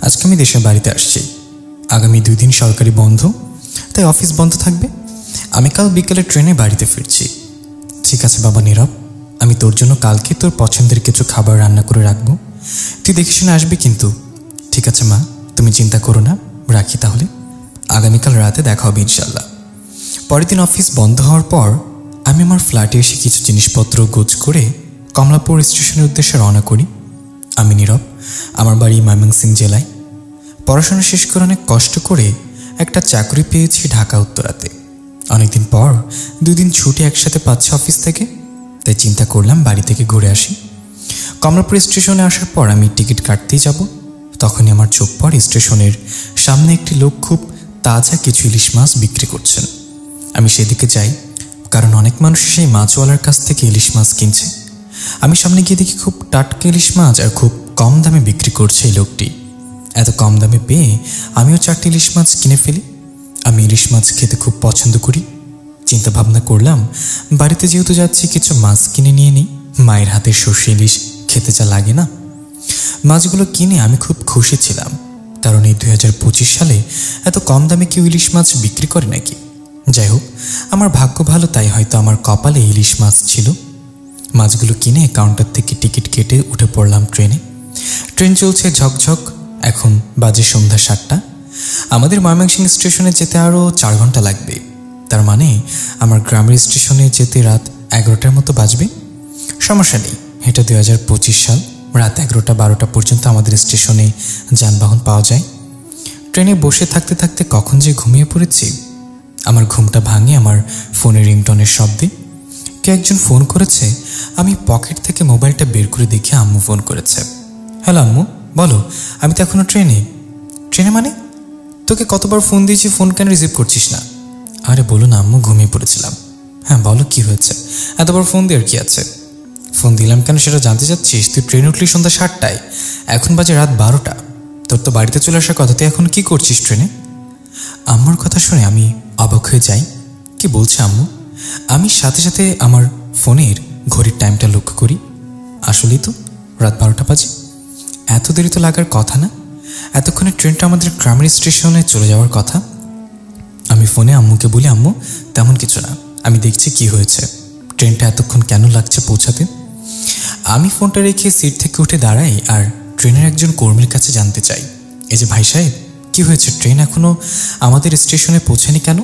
আজকে আমি দেশের বাড়িতে আসছি। আগামী 2 দিন সরকারি বন্ধ, তাই অফিস বন্ধ থাকবে। আমি কাল বিকেলে ট্রেনে বাড়িতে ফিরছি। ঠিক আছে বাবা নীরব, আমি তোর জন্য কালকে তোর পছন্দের কিছু খাবার রান্না করে রাখবো, তুই দেখে শুনে আসবি কিন্তু। ঠিক আছে মা, তুমি চিন্তা করো না, রাখি তাহলে। আগামীকাল রাতে দেখা হবে ইনশাল্লাহ। পরের দিন অফিস বন্ধ হওয়ার পর আমি আমার ফ্ল্যাটে এসে কিছু জিনিসপত্র গোছ করে কমলাপুর স্টেশনের উদ্দেশ্যে রওনা করি। আমি নীরব, আমার বাড়ি ময়মনসিংহ জেলায়। পড়াশোনা শেষ করে অনেক কষ্ট করে একটা চাকরি পেয়েছি ঢাকা উত্তরাতে। অনেকদিন পর 2 দিন ছুটি একসাথে পাচ্ছি অফিস থেকে, তাই চিন্তা করলাম বাড়ি থেকে ঘুরে আসি। কমলাপুর স্টেশনে আসার পর আমি টিকিট কাটতেই যাব, তখনই আমার চোখ পড়ে স্টেশনের সামনে একটি লোক খুব তাজা কিছু ইলিশ মাছ বিক্রি করছেন। আমি সেদিকে যাই, কারণ অনেক মানুষ সেই মাছওয়ালার কাছ থেকে ইলিশ মাছ কিনছে। আমি সামনে গিয়ে দেখি খুব টাটকা ইলিশ মাছ আর খুব কম দামে বিক্রি করছে এই লোকটি। এত কম দামে পেয়ে আমিও 4টি ইলিশ মাছ কিনে ফেলি। আমি ইলিশ মাছ খেতে খুব পছন্দ করি। চিন্তা ভাবনা করলাম বাড়িতে যেহেতু যাচ্ছি কিছু মাছ কিনে নিয়ে নিই, মায়ের হাতের সর্ষে ইলিশ খেতে যা লাগে না। মাছগুলো কিনে আমি খুব খুশি ছিলাম, কারণ এই 2025 সালে এত কম দামে কেউ ইলিশ মাছ বিক্রি করে নাকি। যাই হোক, আমার ভাগ্য ভালো, তাই হয়তো আমার কপালে ইলিশ মাছ ছিল। মাছগুলো কিনে কাউন্টার থেকে টিকিট কেটে উঠে পড়লাম ট্রেনে। ট্রেন চলছে ঝকঝক। এখন বাজে সন্ধ্যা 7টা। আমাদের ময়মনসিংহ স্টেশনে যেতে আরও 4 ঘন্টা লাগবে। তার মানে আমার গ্রামের স্টেশনে যেতে রাত 11টার মতো বাজবে। সমস্যা নেই, এটা 2025 সাল, রাত 11টা 12টা পর্যন্ত আমাদের স্টেশনে যানবাহন পাওয়া যায়। ট্রেনে বসে থাকতে থাকতে কখন যে ঘুমিয়ে পড়েছি। আমার ঘুমটা ভাঙে আমার ফোনের রিংটনের শব্দে। কে একজন ফোন করেছে। আমি পকেট থেকে মোবাইলটা বের করে দেখে আম্মু ফোন করেছে। হ্যালো আম্মু, বলো। আমি তো এখনো ট্রেনে। ট্রেনে মানে? তোকে কতবার ফোন দিয়েছি, ফোন কেন রিসিভ করছিস না? আরে বলো না আম্মু, ঘুমিয়ে পড়েছিলাম। হ্যাঁ বলো, কি হয়েছে? এতবার ফোন দেওয়ার কি আছে? ফোন দিলাম কেন সেটা জানতে চাচ্ছিস? তুই ট্রেন উঠলি সন্ধ্যা 7টায়, এখন বাজে রাত 12টা। তোর তো বাড়িতে চলে আসার কথা, তুই এখন কি করছিস ট্রেনে? আম্মুর কথা শুনে আমি অবাক হয়ে যাই। কি বলছে আম্মু? আমি সাথে সাথে আমার ফোনের ঘড়ির টাইমটা লক্ষ্য করি। আসলেই তো রাত 12টা বাজে। এত দেরি তো লাগার কথা না, এতক্ষণে ট্রেনটা আমাদের গ্রামের স্টেশনে চলে যাওয়ার কথা। আমি ফোনে আম্মুকে বলি, আম্মু তেমন কিছু না, আমি দেখছি কি হয়েছে, ট্রেনটা এতক্ষণ কেন লাগছে পৌঁছাতে। আমি ফোনটা রেখে সিট থেকে উঠে দাঁড়াই আর ট্রেনের একজন কর্মীর কাছে জানতে চাই, এই যে ভাই সাহেব, কি হয়েছে, ট্রেন এখনো আমাদের স্টেশনে পৌঁছায়নি কেন?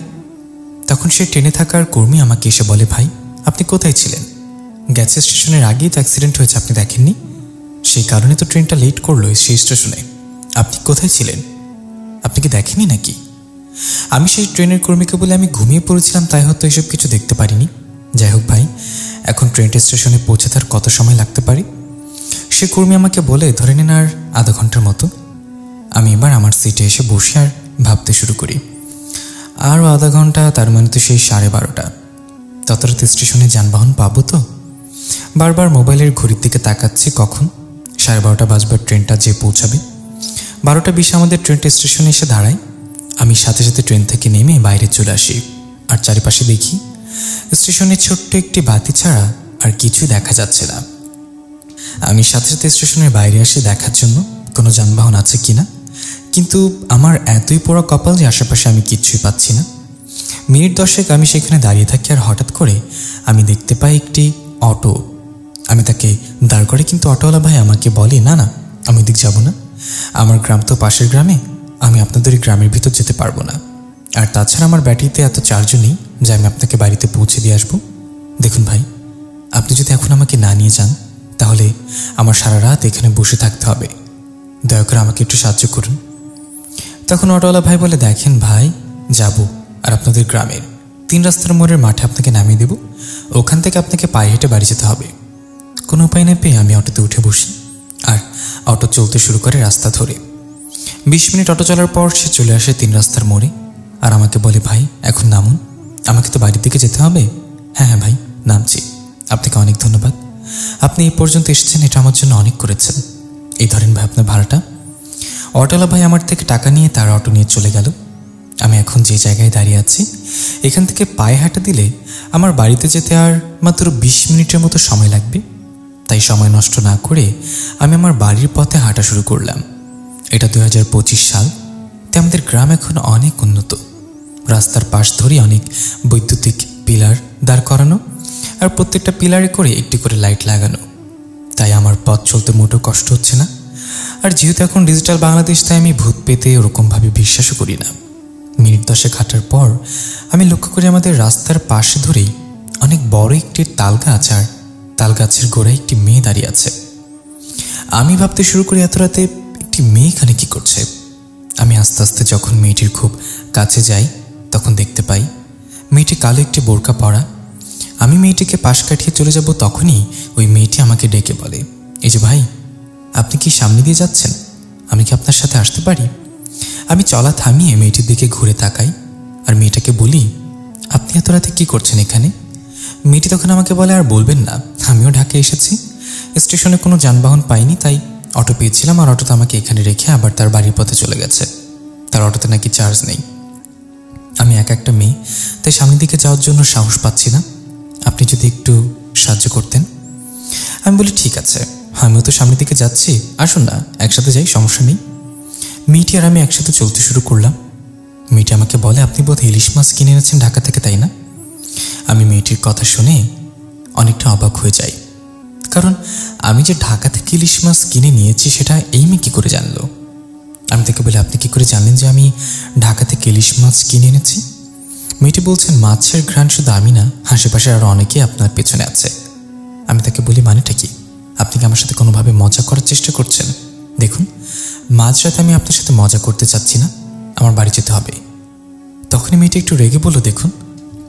তখন সে ট্রেনে থাকার কর্মী আমাকে এসে বলে, ভাই আপনি কোথায় ছিলেন? গেছে স্টেশনের আগেই তো অ্যাক্সিডেন্ট হয়েছে, আপনি দেখেননি? সেই কারণে তো ট্রেনটা লেট করলো সেই স্টেশনে। আপনি কোথায় ছিলেন? আপনি কি দেখেনি নাকি? আমি সেই ট্রেনের কর্মীকে বলে, আমি ঘুমিয়ে পড়েছিলাম, তাই হয়তো এসব কিছু দেখতে পারিনি। যাই হোক ভাই, এখন ট্রেনটা স্টেশনে পৌঁছাতে আর কত সময় লাগতে পারে? সে কর্মী আমাকে বলে, ধরে নিন আর আধা ঘন্টার মতো। আমি এবার আমার সিটে এসে বসে আর ভাবতে শুরু করি, আরও আধা ঘন্টা, তার মানে তো সেই 12:30। তত রাতে স্টেশনে যানবাহন পাবো তো? বারবার মোবাইলের ঘড়ির দিকে তাকাচ্ছি, কখন 12:30 বাজবার ট্রেনটা যে পৌঁছাবে। 12:20 আমাদের ট্রেনটা স্টেশনে এসে দাঁড়ায়। আমি সাথে সাথে ট্রেন থেকে নেমে বাইরে চলে আসি আর চারিপাশে দেখি স্টেশনে ছোট্ট একটি বাতি ছাড়া আর কিছুই দেখা যাচ্ছে না। আমি সাথে সাথে স্টেশনের বাইরে আসি দেখার জন্য কোনো যানবাহন আছে কিনা, কিন্তু আমার এতই পোড়া কপাল যে আশেপাশে আমি কিচ্ছুই পাচ্ছি না। মিনিট 10 আমি সেখানে দাঁড়িয়ে থাকি আর হঠাৎ করে আমি দেখতে পাই একটি অটো। আমি তাকে দাঁড় করে, কিন্তু অটোওয়ালা ভাই আমাকে বলে, না না, আমি ওদিক যাব না, আমার গ্রাম তো পাশের গ্রামে, আমি আপনাদের এই গ্রামের ভিতর যেতে পারবো না। আর তাছাড়া আমার ব্যাটারিতে এত চার্জও নেই যে আমি আপনাকে বাড়িতে পৌঁছে দিয়ে আসবো। দেখুন ভাই, আপনি যদি এখন আমাকে না নিয়ে যান তাহলে আমার সারা রাত এখানে বসে থাকতে হবে, দয়া করে আমাকে একটু সাহায্য করুন। তখন অটোওয়ালা ভাই বলে, দেখেন ভাই, যাব আর আপনাদের গ্রামের 3 রাস্তার মোড়ের মাঠে আপনাকে নামিয়ে দেব, ওখান থেকে আপনাকে পায়ে হেঁটে বাড়ি যেতে হবে। কোনো উপায় না পেয়ে আমি অটোতে উঠে বসি আর অটো চলতে শুরু করে রাস্তা ধরে। 20 মিনিট অটো চলার পর সে চলে আসে 3 রাস্তার মোড়ে আর আমাকে বলে, ভাই এখন নামুন, আমাকে তো বাড়ির দিকে যেতে হবে। হ্যাঁ হ্যাঁ ভাই, নামছি, আপনাকে অনেক ধন্যবাদ, আপনি এই পর্যন্ত এসেছেন, এটা আমার জন্য অনেক করেছেন, এই ধরেন ভাই আপনার ভাড়াটা। অটোওয়ালা ভাই আমার থেকে টাকা নিয়ে তার অটো নিয়ে চলে গেল। আমি এখন যে জায়গায় দাঁড়িয়ে আছি, এখান থেকে পায়ে হাঁটা দিলে আমার বাড়িতে যেতে আর মাত্র 20 মিনিটের মতো সময় লাগবে। তাই সময় নষ্ট না করে আমি আমার বাড়ির পথে হাঁটা শুরু করলাম। এটা 2025 সাল। তাই আমাদের গ্রাম এখন অনেক উন্নত। রাস্তার পাশ ধরে অনেক বৈদ্যুতিক পিলার দাঁড় করানো, আর প্রত্যেকটা পিলারে করে একটি করে লাইট লাগানো। তাই আমার পথ চলতে মোটেও কষ্ট হচ্ছে না। আর যেহেতু এখন ডিজিটাল বাংলাদেশ, তাই আমি ভূত পেতে ওরকমভাবে বিশ্বাসও করি না। মিনিট 10 হাঁটার পর আমি লক্ষ্য করি আমাদের রাস্তার পাশে ধরেই অনেক বড় একটি তাল গাছ, আর তাল গাছের গোড়ায় একটি মেয়ে দাঁড়িয়ে আছে। আমি ভাবতে শুরু করি এত রাতে একটি মেয়ে এখানে কি করছে। আমি আস্তে আস্তে যখন মেয়েটির খুব কাছে যাই, তখন দেখতে পাই মেয়েটি কালো একটি বোরকা পরা। আমি মেয়েটিকে পাশ কাটিয়ে চলে যাব, তখনই ওই মেয়েটি আমাকে ডেকে বলে, এই যে ভাই, আপনি কি সামনে দিয়ে যাচ্ছেন? আমি কি আপনার সাথে আসতে পারি? আমি চলা থামিয়ে মেয়েটির দিকে ঘুরে তাকাই আর মেয়েটাকে বলি, আপনি এত রাতে কি করছেন এখানে? মেয়েটি তখন আমাকে বলে, আর বলবেন না, আমিও ঢাকায় এসেছি। স্টেশনে কোনো যানবাহন পাইনি, তাই অটো পেয়েছিলাম, আর অটোতে আমাকে এখানে রেখে আবার তার বাড়ির পথে চলে গেছে। তার অটোতে নাকি চার্জ নেই। আমি একটা মেয়ে, তাই সামনের দিকে যাওয়ার জন্য সাহস পাচ্ছি না। আপনি যদি একটু সাহায্য করতেন। আমি বলি, ঠিক আছে, আমিও তো সামনের দিকে যাচ্ছি, আসুন না একসাথে যাই, সমস্যা নেই। মেয়েটি আর আমি একসাথে চলতে শুরু করলাম। মেয়েটি আমাকে বলে, আপনি বোধহয় ইলিশ মাছ কিনে এনেছেন ঢাকা থেকে, তাই না? আমি মেয়েটির কথা শুনে অনেকটা অবাক হয়ে যাই, কারণ আমি যে ঢাকা থেকে ইলিশ মাছ কিনে নিয়েছি সেটা এই মেয়ে কী করে জানলো। আমি তাকে বলি, আপনি কী করে জানলেন যে আমি ঢাকা থেকে ইলিশ মাছ কিনে এনেছি? মেয়েটি বলছেন, মাছের ঘ্রাণ শুধু আমি না, আশেপাশে আরও অনেকেই আপনার পেছনে আছে। আমি তাকে বলি, মানেটা কি? আপনি কি আমার সাথে কোনোভাবে মজা করার চেষ্টা করছেন? দেখুন, মাঝরাতে আমি আপনার সাথে মজা করতে চাচ্ছি না, আমার বাড়ি যেতে হবে। তখনই মেয়েটি একটু রেগে বলল, দেখুন,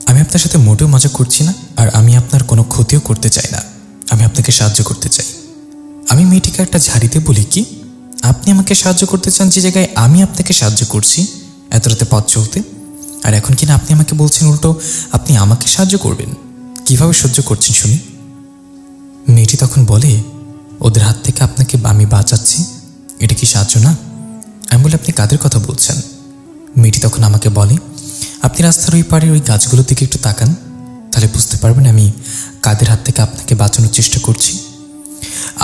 আমি আপনার সাথে মোটেও মজা করছি না, আর আমি আপনার কোনো ক্ষতিও করতে চাই না, আমি আপনাকে সাহায্য করতে চাই। আমি মেয়েটিকে একটা ঝাড়িতে বলি, কি আপনি আমাকে সাহায্য করতে চান যে জায়গায় আমি আপনাকে সাহায্য করছি এত রাতে পথ চলতে? আর এখন কিনা আপনি আমাকে বলছেন উল্টো আপনি আমাকে সাহায্য করবেন? কিভাবে সহ্য করছেন শুনি? মেয়েটি তখন বলে, ওদের হাত থেকে আপনাকে আমি বাঁচাচ্ছি, এটা কি সাহায্য না? আমি বলি, আপনি কাদের কথা বলছেন? মেয়েটি তখন আমাকে বলে, আপনি রাস্তার ওই পাড়ের ওই গাছগুলোর দিকে একটু তাকান, তাহলে বুঝতে পারবেন আমি কাদের হাত থেকে আপনাকে বাঁচানোর চেষ্টা করছি।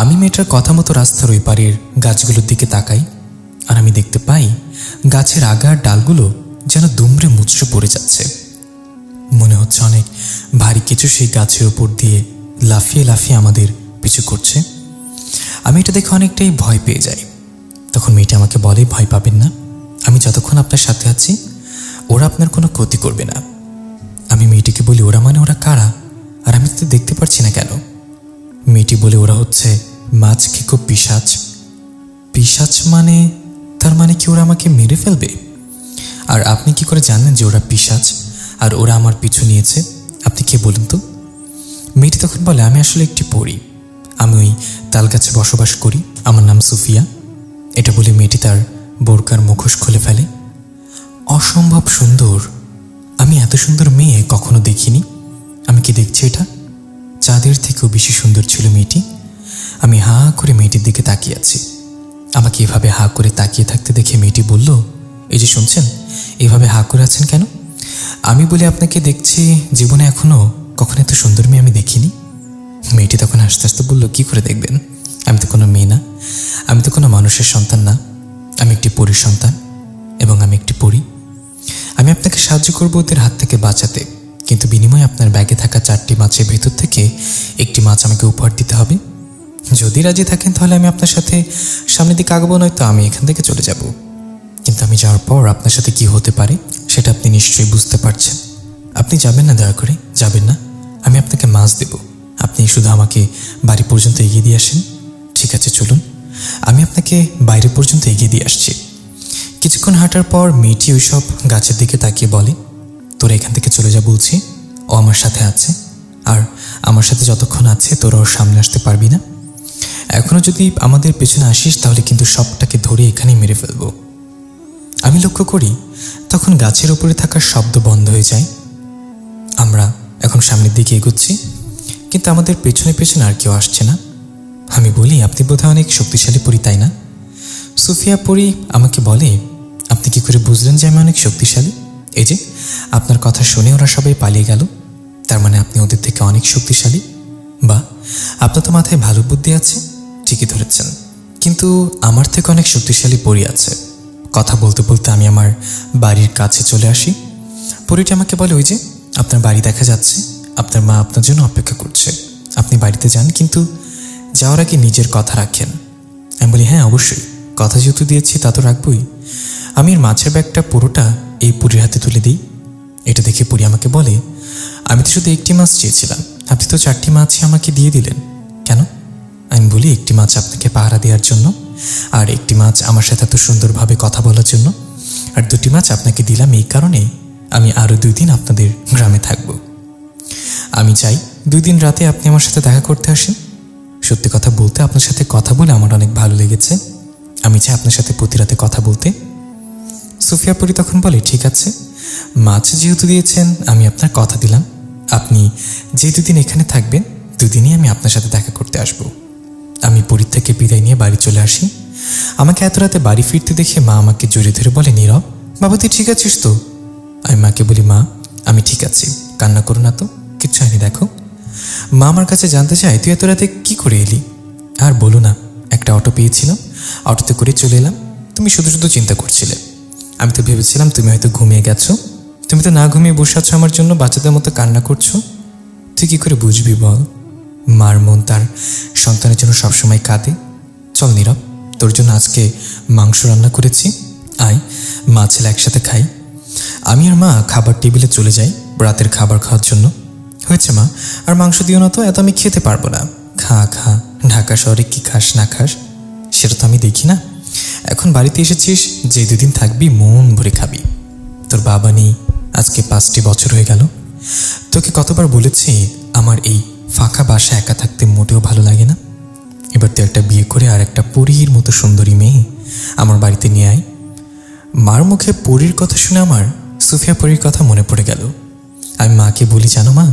আমি মেয়েটার কথা মতো রাস্তার ওই পাড়ের গাছগুলোর দিকে তাকাই, আর আমি দেখতে পাই গাছের আগার ডালগুলো যেন দুমড়ে মুচড়ে পড়ে যাচ্ছে। মনে হচ্ছে অনেক ভারী কিছু সেই গাছের ওপর দিয়ে লাফিয়ে লাফিয়ে আমাদের পিছু করছে। আমি এটা দেখে অনেকটাই ভয় পেয়ে যাই। তখন মেয়েটি আমাকে বলে, ভয় পাবেন না, আমি যতক্ষণ আপনার সাথে আছি ওরা আপনার কোনো ক্ষতি করবে না। আমি মেয়েটিকে বলি, ওরা মানে ওরা কারা? আর আমি তো দেখতে পারছি না কেন? মেয়েটি বলে, ওরা হচ্ছে মাছ খেকো পিশাচ। পিশাচ মানে? তার মানে কি ওরা আমাকে মেরে ফেলবে? আর আপনি কি করে জানলেন যে ওরা পিশাচ আর ওরা আমার পিছু নিয়েছে? আপনি কে বলুন তো? মেয়েটি তখন বলে, আমি আসলে একটি পরী, আমি ওই তাল গাছে বসবাস করি, আমার নাম সুফিয়া। এটা বলে মেয়েটি তার বোরকার মুখোশ খুলে ফেলে। অসম্ভব সুন্দর, আমি এত সুন্দর মেয়ে কখনো দেখিনি। আমি কি দেখছি এটা? চাঁদের থেকেও বেশি সুন্দর ছিল মেয়েটি। আমি হা করে মেয়েটির দিকে তাকিয়ে আছি। আমাকে এভাবে হা করে তাকিয়ে থাকতে দেখে মেয়েটি বলল, এই যে শুনছেন, এভাবে হা করে আছেন কেন? আমি বলি, আপনাকে দেখছি, জীবনে এখনো কখনো এত সুন্দর মেয়ে আমি দেখিনি। মেয়েটি তখন আস্তে আস্তে বলল, কি করে দেখবেন? আমি তো কোনো মেয়ে না, আমি তো কোনো মানুষের সন্তান না, আমি একটি পরীর সন্তান, এবং আমি একটি পরী। আমি আপনাকে সাহায্য করবো ওদের হাত থেকে বাঁচাতে, কিন্তু বিনিময়ে আপনার ব্যাগে থাকা 4টি মাছের ভেতর থেকে একটি মাছ আমাকে উপহার দিতে হবে। যদি রাজি থাকেন তাহলে আমি আপনার সাথে সামনের দিকে আগাবো, নয়তো আমি এখান থেকে চলে যাব। কিন্তু আমি যাওয়ার পর আপনার সাথে কি হতে পারে সেটা আপনি নিশ্চয়ই বুঝতে পারছেন। আপনি যাবেন না, দয়া করে যাবেন না, আমি আপনাকে মাছ দেব, আপনি শুধু আমাকে বাড়ি পর্যন্ত এগিয়ে দিয়ে আসেন। ঠিক আছে, চলুন, আমি আপনাকে বাইরে পর্যন্ত এগিয়ে দিয়ে আসছি। কিছুক্ষণ হাঁটার পর মেয়েটি ওইসব গাছের দিকে তাকিয়ে বলে, তোরা এখান থেকে চলে যা বলছি, ও আমার সাথে আছে, আর আমার সাথে যতক্ষণ আছে তোরা ওর সামনে আসতে পারবি না। এখনো যদি আমাদের পেছনে আসিস তাহলে কিন্তু সবটাকে ধরে এখানেই মেরে ফেলবো। আমি লক্ষ্য করি তখন গাছের উপরে থাকার শব্দ বন্ধ হয়ে যায়। আমরা এখন সামনের দিকে এগোচ্ছি, কিন্তু আমাদের পেছনে পেছনে আর কেউ আসছে না। আমি বলি, আপনি বোধহয় অনেক শক্তিশালী পরী, তাই না? সুফিয়া পরী আমাকে বলে, আপনি কি করে বুঝলেন যে আমি অনেক শক্তিশালী? এই যে আপনার কথা শুনে ওরা সবাই পালিয়ে গেল, তার মানে আপনি ওদের থেকে অনেক শক্তিশালী। বা আপনার তো মাথায় ভালো বুদ্ধি আছে, ঠিকই ধরেছেন। কিন্তু আমার থেকে অনেক শক্তিশালী পরী আছে। কথা বলতে বলতে আমি আমার বাড়ির কাছে চলে আসি। পরীটি আমাকে বলে, ওই যে আপনার বাড়ি দেখা যাচ্ছে, আপনার মা আপনার জন্য অপেক্ষা করছে, আপনি বাড়িতে যান, কিন্তু যাওয়ার আগে নিজের কথা রাখেন। আমি বলি, হ্যাঁ অবশ্যই, কথা যেহেতু দিয়েছি তা তো রাখবই। আমি এর মাছের ব্যাগটা পুরোটা এই পরীর হাতে তুলে দিই। এটা দেখে পরী আমাকে বলে, আমি তো শুধু একটি মাছ চেয়েছিলাম, আপনি তো 4টি মাছই আমাকে দিয়ে দিলেন, কেন? আমি বলি, একটি মাছ আপনাকে পাহারা দেওয়ার জন্য, আর একটি মাছ আমার সাথে এত সুন্দরভাবে কথা বলার জন্য, আর 2টি মাছ আপনাকে দিলাম এই কারণে আমি আরও 2 দিন আপনাদের গ্রামে থাকব। আমি চাই 2 দিন রাতে আপনি আমার সাথে দেখা করতে আসেন। সত্যি কথা বলতে আপনার সাথে কথা বলে আমার অনেক ভালো লেগেছে, আমি চাই আপনার সাথে প্রতি রাতে কথা বলতে। সুফিয়া পরী তখন বলে, ঠিক আছে, মাছ যেহেতু দিয়েছেন আমি আপনার কথা দিলাম, আপনি যে 2 দিন এখানে থাকবেন 2 দিনই আমি আপনার সাথে দেখা করতে আসব। আমি পরীর থেকে বিদায় নিয়ে বাড়ি চলে আসি। আমাকে এত রাতে বাড়ি ফিরতে দেখে মা আমাকে জড়িয়ে ধরে বলে, নীরব বাবা তুই ঠিক আছিস তো? আমি মাকে বলি, মা আমি ঠিক আছি, কান্না করো না তো, কিচ্ছু হয়নি দেখো। মা আমার কাছে জানতে চায়, তুই এত রাতে কি করে এলি? আর বলো না, একটা অটো পেয়েছিলাম, অটোতে করে চলে এলাম, তুমি শুধু শুধু চিন্তা করছিলে। আমি তো ভেবেছিলাম তুমি হয়তো ঘুমিয়ে গেছো, তুমি তো না ঘুমিয়ে বসে আছো আমার জন্য, বাচ্চাদের মতো কান্না করছো। তুই কি করে বুঝবি বল? মার মন তার সন্তানের জন্য সবসময় কাঁদে। চল নীরব, তোর জন্য আজকে মাংস রান্না করেছি, আয় মা ছেলে একসাথে খাই। আমি আর মা খাবার টেবিলে চলে যাই রাতের খাবার খাওয়ার জন্য। হয়েছে মা, আর মাংস দিও না তো, এত আমি খেতে পারবো না। খা খা, ঢাকা শহরে কি খাস না খাস সেটা তো আমি দেখি না। এখন বাড়িতে এসেছিস, যে 2 দিন থাকবি মন ভরে খাবি। তোর বাবা নেই, আজকে 5টি বছর হয়ে গেল। তোকে কতবার বলেছি আমার এই ফাঁকা বাসা একা থাকতে মোটেও ভালো লাগে না। এবার তুই একটা বিয়ে করে আর একটা পরীর মতো সুন্দরী মেয়ে আমার বাড়িতে নিয়ে আয়। মার মুখে পরীর কথা শুনে আমার সুফিয়া পরীর কথা মনে পড়ে গেল। আমি মাকে বলি, জানো মা,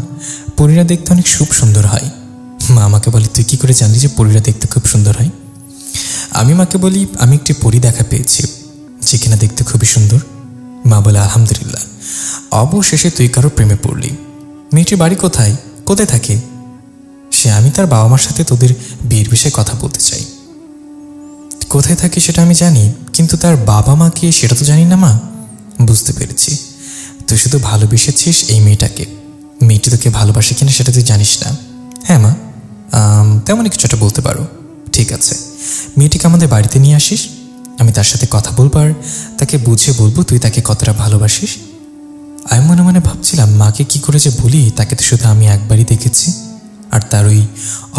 পরীরা দেখতে অনেক খুব সুন্দর হয়। মা আমাকে বলে, তুই কি করে জানলি যে পরীরা দেখতে খুব সুন্দর হয়? আমি মাকে বলি, আমি একটি পরী দেখা পেয়েছি যে কিনা দেখতে খুবই সুন্দর। মা বলে, আলহামদুলিল্লাহ, অবশেষে তুই কারো প্রেমে পড়লি। মেয়েটির বাড়ি কোথায়, কোথায় থাকে সে? আমি তার বাবা মার সাথে তোদের বিয়ের বিষয়ে কথা বলতে চাই। কোথায় থাকে সেটা আমি জানি, কিন্তু তার বাবা মা কে সেটা তো জানি না মা। বুঝতে পেরেছি, তুই শুধু ভালোবেসেছিস এই মেয়েটাকে, মেয়েটি তোকে ভালোবাসে কিনা সেটা তুই জানিস না। হ্যাঁ মা, তেমনই কিছু একটা বলতে পারো। ঠিক আছে, মেয়েটিকে আমাদের বাড়িতে নিয়ে আসিস, আমি তার সাথে কথা বলবো আর তাকে বুঝে বলবো তুই তাকে কতটা ভালোবাসিস। আমি মনে মনে ভাবছিলাম, মাকে কি করে যে বলি, তাকে তো শুধু আমি একবারই দেখেছি, আর তার ওই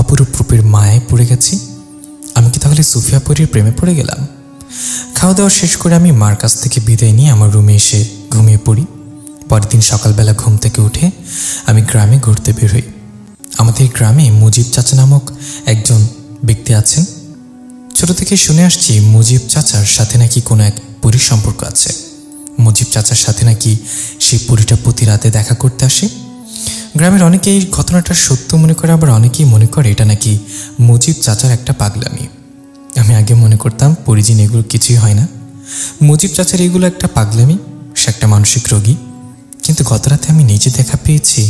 অপরূপ রূপের মায়ায় পড়ে গেছি। আমি কি তাহলে সুফিয়া পরীর প্রেমে পড়ে গেলাম? খাওয়া দাওয়া শেষ করে আমি মার কাছ থেকে বিদায় নিয়ে আমার রুমে এসে ঘুমিয়ে পড়ি। পরের দিন সকালবেলা ঘুম থেকে উঠে আমি গ্রামে ঘুরতে বের হই। আমাদের গ্রামে মুজিব চাচা নামক একজন ব্যক্তি আছেন। ছোট থেকে শুনে আসছি মুজিব চাচার সাথে নাকি কোনো এক পরীর সম্পর্ক আছে। মুজিব চাচার সাথে নাকি সেই পরীটা প্রতি রাতে দেখা করতে আসে। গ্রামের অনেকেই ঘটনাটা সত্য মনে করে, আবার অনেকেই মনে করে এটা নাকি মুজিব চাচার একটা পাগলামি। আমি আগে মনে করতাম পরিজিন এগুলো কিছুই হয় না, মুজিব চাচার এগুলো একটা পাগলামি, সে একটা মানসিক রোগী। কিন্তু গত রাতে আমি নিজে দেখা পেয়েছি,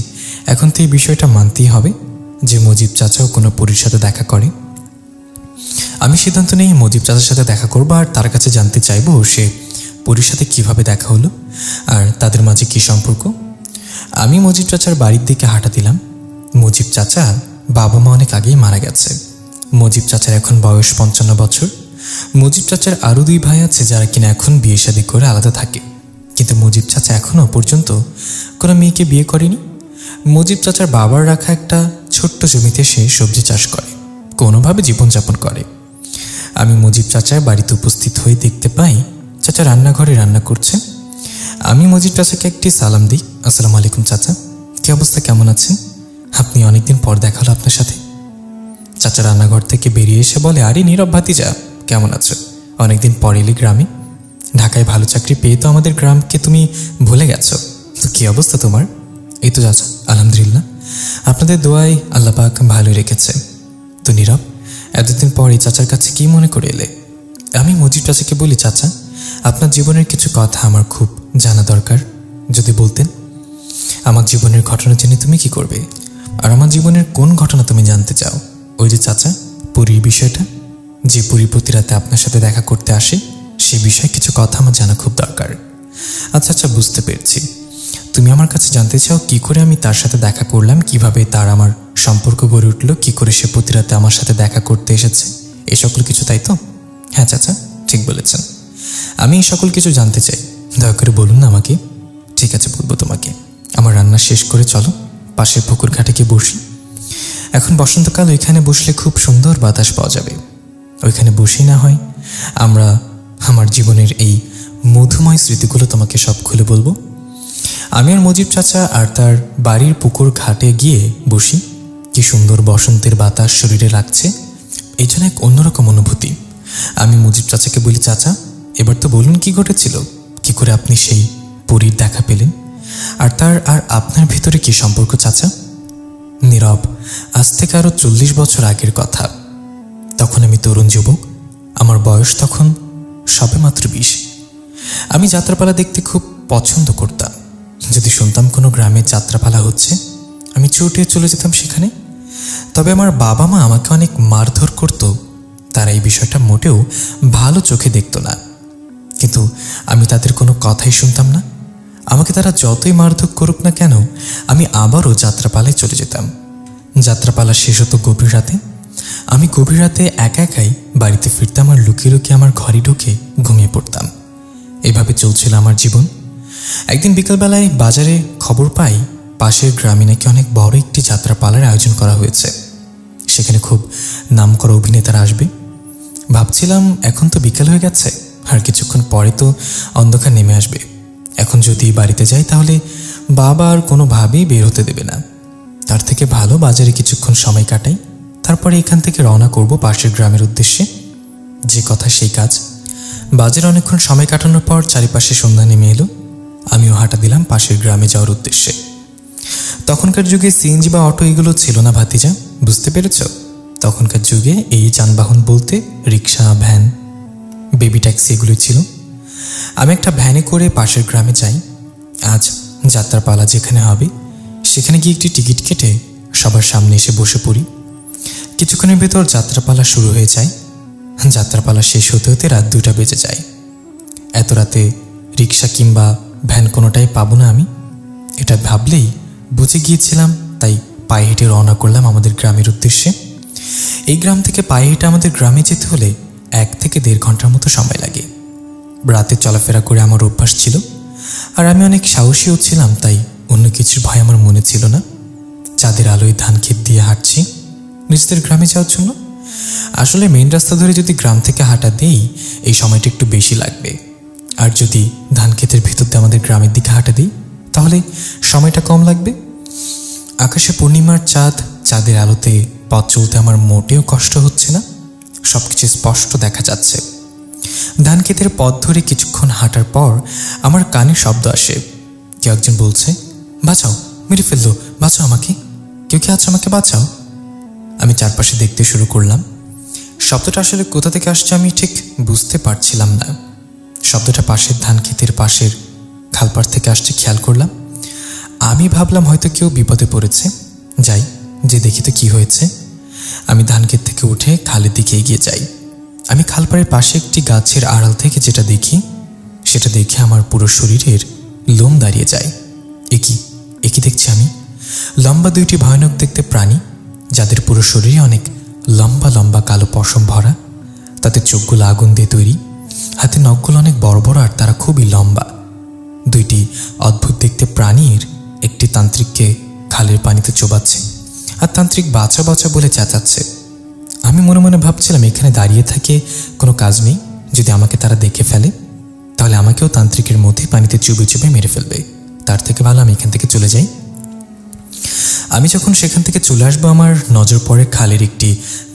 এখন তো এই বিষয়টা মানতেই হবে যে মুজিব চাচাও কোনো পরীর সাথে দেখা করে। আমি সিদ্ধান্ত নিই মুজিব চাচার সাথে দেখা করবো আর তার কাছে জানতে চাইবো সে পরীর সাথে কিভাবে দেখা হলো আর তাদের মাঝে কি সম্পর্ক। আমি মুজিব চাচার বাড়ির দিকে হাঁটা দিলাম। মুজিব চাচা বাবা মা অনেক আগেই মারা গেছে। মুজিব চাচার এখন বয়স 55 বছর। মুজিব চাচার আরও 2 ভাই আছে যারা কিনা এখন বিয়ে শাদী করে আলাদা থাকে, কিন্তু মুজিব চাচা এখনও পর্যন্ত কোনো মেয়েকে বিয়ে করেনি। মুজিব চাচার বাবার রাখা একটা ছোট্ট জমিতে সে সবজি চাষ করে, কোনোভাবে জীবনযাপন করে। আমি মুজিব চাচার বাড়িতে উপস্থিত হয়ে দেখতে পাই চাচা রান্নাঘরে রান্না করছে। আমি মুজিব চাচাকে একটি সালাম দিই, আসসালামু আলাইকুম চাচা, কি অবস্থা, কেমন আছেন? আপনি অনেকদিন পর দেখা হলো আপনার সাথে। চাচা রান্নাঘর থেকে বেরিয়ে এসে বলে, আরে নীরব ভাতিজা, কেমন আছো? অনেকদিন পর এলি গ্রামে, ঢাকায় ভালো চাকরি পেয়ে তো আমাদের গ্রামকে তুমি ভুলে গেছো। তো কি অবস্থা তোমার? এই তো চাচা, আলহামদুলিল্লাহ, আপনাদের দোয়ায় আল্লাহ পাক ভালো রেখেছে। তো নীরব, এতদিন পর এই চাচার কাছে কি মনে করে এলে? আমি মুজিব চাচাকে বলি, চাচা আপনার জীবনের কিছু কথা আমার খুব জানা দরকার, যদি বলতেন। আমার জীবনের ঘটনা জেনে তুমি কি করবে? আর আমার জীবনের কোন ঘটনা তুমি জানতে চাও? ওই যে চাচা, পরীর বিষয়টা। যে পরী প্রতি রাতে আপনার সাথে দেখা করতে আসে সে বিষয়ে কিছু কথা আমার জানা খুব দরকার। আচ্ছা আচ্ছা, বুঝতে পেরেছি। তুমি আমার কাছে জানতে চাও কি করে আমি তার সাথে দেখা করলাম, কিভাবে তার আমার সম্পর্ক গড়ে উঠলো, কি করে সে প্রতি রাতে আমার সাথে দেখা করতে এসেছে, এই সকল কিছু, তাই তো? হ্যাঁ চাচা, ঠিক বলেছেন। আমি এই সকল কিছু জানতে চাই, দয়া করে বলুন না আমাকে। ঠিক আছে, বলবো তোমাকে। আমার রান্না শেষ করে চলো পাশের পুকুর ঘাটে গিয়ে বসি। এখন বসন্তকাল, ওইখানে বসলে খুব সুন্দর বাতাস পাওয়া যাবে। ওইখানে বসি না হয় আমরা আমার জীবনের এই মধুময় স্মৃতিগুলো তোমাকে সব খুলে বলবো। আমি আর মজিব চাচা আর তার বাড়ির পুকুর ঘাটে গিয়ে বসি। কি সুন্দর বসন্তের বাতাস শরীরে লাগছে, এই জন্য এক অন্যরকম অনুভূতি। আমি মজিব চাচাকে বলি, চাচা এবার তো বলুন কি ঘটেছিল, কি করে আপনি সেই পরীর দেখা পেলেন, আর তার আর আপনার ভিতরে কি সম্পর্ক চাচা? নীরব। আজ থেকে আরো 40 বছর আগের কথা। তখন আমি তরুণ যুবক, আমার বয়স তখন সবে মাত্র 20। আমি যাত্রাপালা দেখতে খুব পছন্দ করতাম। যদি শুনতাম কোনো গ্রামে যাত্রাপালা হচ্ছে, আমি ছুটে চলে যেতাম সেখানে। তবে আমার বাবা মা আমাকে অনেক মারধর করত, তারা এই বিষয়টা মোটেও ভালো চোখে দেখত না। কিন্তু আমি তাদের কোনো কথাই শুনতাম না। আমাকে তারা যতই মারধর করুক না কেন, আমি আবারও যাত্রাপালায় চলে যেতাম। যাত্রাপালা শেষ হতো গভীর রাতে। আমি গভীর রাতে একা একাই বাড়িতে ফিরতাম আর লুকিয়ে লুকিয়ে আমার ঘরে ঢুকে ঘুমিয়ে পড়তাম। এভাবে চলছিল আমার জীবন। একদিন বিকালবেলায় বাজারে খবর পাই পাশের গ্রামে নাকি অনেক বড় একটি যাত্রাপালার আয়োজন করা হয়েছে। সেখানে খুব নামকরা অভিনেতারা আসবে। ভাবছিলাম এখন তো বিকেল হয়ে গেছে, আর কিছুক্ষণ পরে তো অন্ধকার নেমে আসবে। এখন যদি বাড়িতে যাই তাহলে বাবা আর কোনোভাবেই বের হতে দেবে না। তার থেকে ভালো বাজারে কিছুক্ষণ সময় কাটাই, তারপরে এখান থেকে রওনা করব পাশের গ্রামের উদ্দেশ্যে। যে কথা সেই কাজ। বাজারে অনেকক্ষণ সময় কাটানোর পর চারিপাশে সন্ধ্যা নেমে এলো। আমিও হাঁটা দিলাম পাশের গ্রামে যাওয়ার উদ্দেশ্যে। তখনকার যুগে সিএনজি বা অটো এগুলো ছিল না ভাতিজা, বুঝতে পেরেছ? তখনকার যুগে এই যানবাহন বলতে রিক্সা, ভ্যান, বেবি ট্যাক্সি এগুলোই ছিল। আমি একটা ভ্যানে করে পাশের গ্রামে যাই। আজ যাত্রাপালা যেখানে হবে সেখানে গিয়ে একটি টিকিট কেটে সবার সামনে এসে বসে পড়ি। কিছুক্ষণের ভেতর যাত্রাপালা শুরু হয়ে যায়। যাত্রাপালা শেষ হতে হতে রাত 2টা বেজে যায়। এত রাতে রিক্সা কিংবা ভ্যান কোনোটাই পাবো না আমি, এটা ভাবলেই বুঝে গিয়েছিলাম। তাই পায়ে হেঁটে রওনা করলাম আমাদের গ্রামের উদ্দেশ্যে। এই গ্রাম থেকে পায়ে হেঁটে আমাদের গ্রামে যেতে হলে 1 থেকে 1.5 ঘন্টার মতো সময় লাগে। রাতে চলাফেরা করে আমার অভ্যাস ছিল, আর আমি অনেক সাহসীও ছিলাম, তাই অন্য কিছুর ভয় আমার মনে ছিল না। চাঁদের আলোয় ধান ক্ষেত দিয়ে হাঁটছি নিজেদের গ্রামে যাওয়ার জন্য। আসলে মেইন রাস্তা ধরে যদি গ্রাম থেকে হাঁটা দেই এই সময়টা একটু বেশি লাগবে, আর যদি ধান ক্ষেতের ভিতর দিয়ে আমাদের গ্রামের দিকে হাঁটা দিই তাহলে সময়টা কম লাগবে। আকাশে পূর্ণিমার চাঁদ, চাঁদের আলোতে পথ চলতে আমার মোটেও কষ্ট হচ্ছে না, সবকিছু স্পষ্ট দেখা যাচ্ছে। ধান ক্ষেতের পথ ধরে কিছুক্ষণ হাঁটার পর আমার কানে শব্দ আসে। কেউ একজন বলছে, বাঁচাও, মেরে ফেললো, বাঁচাও আমাকে, কেউ কি আছে, আমাকে বাঁচাও। আমি চারপাশে দেখতে শুরু করলাম। শব্দটা আসলে কোথা থেকে আসছে আমি ঠিক বুঝতে পারছিলাম না। শব্দটা পাশের ধান ক্ষেতের পাশের খালপাড় থেকে আসছে খেয়াল করলাম। আমি ভাবলাম হয়তো কেউ বিপদে পড়েছে, যাই যে দেখি তো কি হয়েছে। আমি ধান ক্ষেত থেকে উঠে খালের দিকে এগিয়ে যাই। আমি খালপাড়ের পাশে একটি গাছের আড়াল থেকে যেটা দেখি সেটা দেখে আমার পুরো শরীরের লোম দাঁড়িয়ে যায়। একই দেখছি আমি লম্বা 2টি ভয়ানক দেখতে প্রাণী, যাদের পুরো শরীরে অনেক লম্বা লম্বা কালো পশম ভরা, তাদের চোখগুলো আগুন দিয়ে তৈরি, হাতে নখগুলো অনেক বড় বড়, আর তারা খুবই লম্বা। 2টি অদ্ভুত দেখতে প্রাণীর একটি তান্ত্রিককে খালের পানিতে চোবাচ্ছে, আর তান্ত্রিক বাঁচা বাঁচা বলে চেঁচাচ্ছে। আমি মনে মনে ভাবছিলাম এখানে দাঁড়িয়ে থাকে কোনো কাজ নেই, যদি আমাকে তারা দেখে ফেলে তাহলে আমাকেও তান্ত্রিকের মধ্যে পানিতে চুবে চুবে মেরে ফেলবে। তার থেকে ভালো আমি এখান থেকে চলে যাই। আমি যখন সেখান থেকে চলে আসবো আমার নজর পড়ে খালের একটি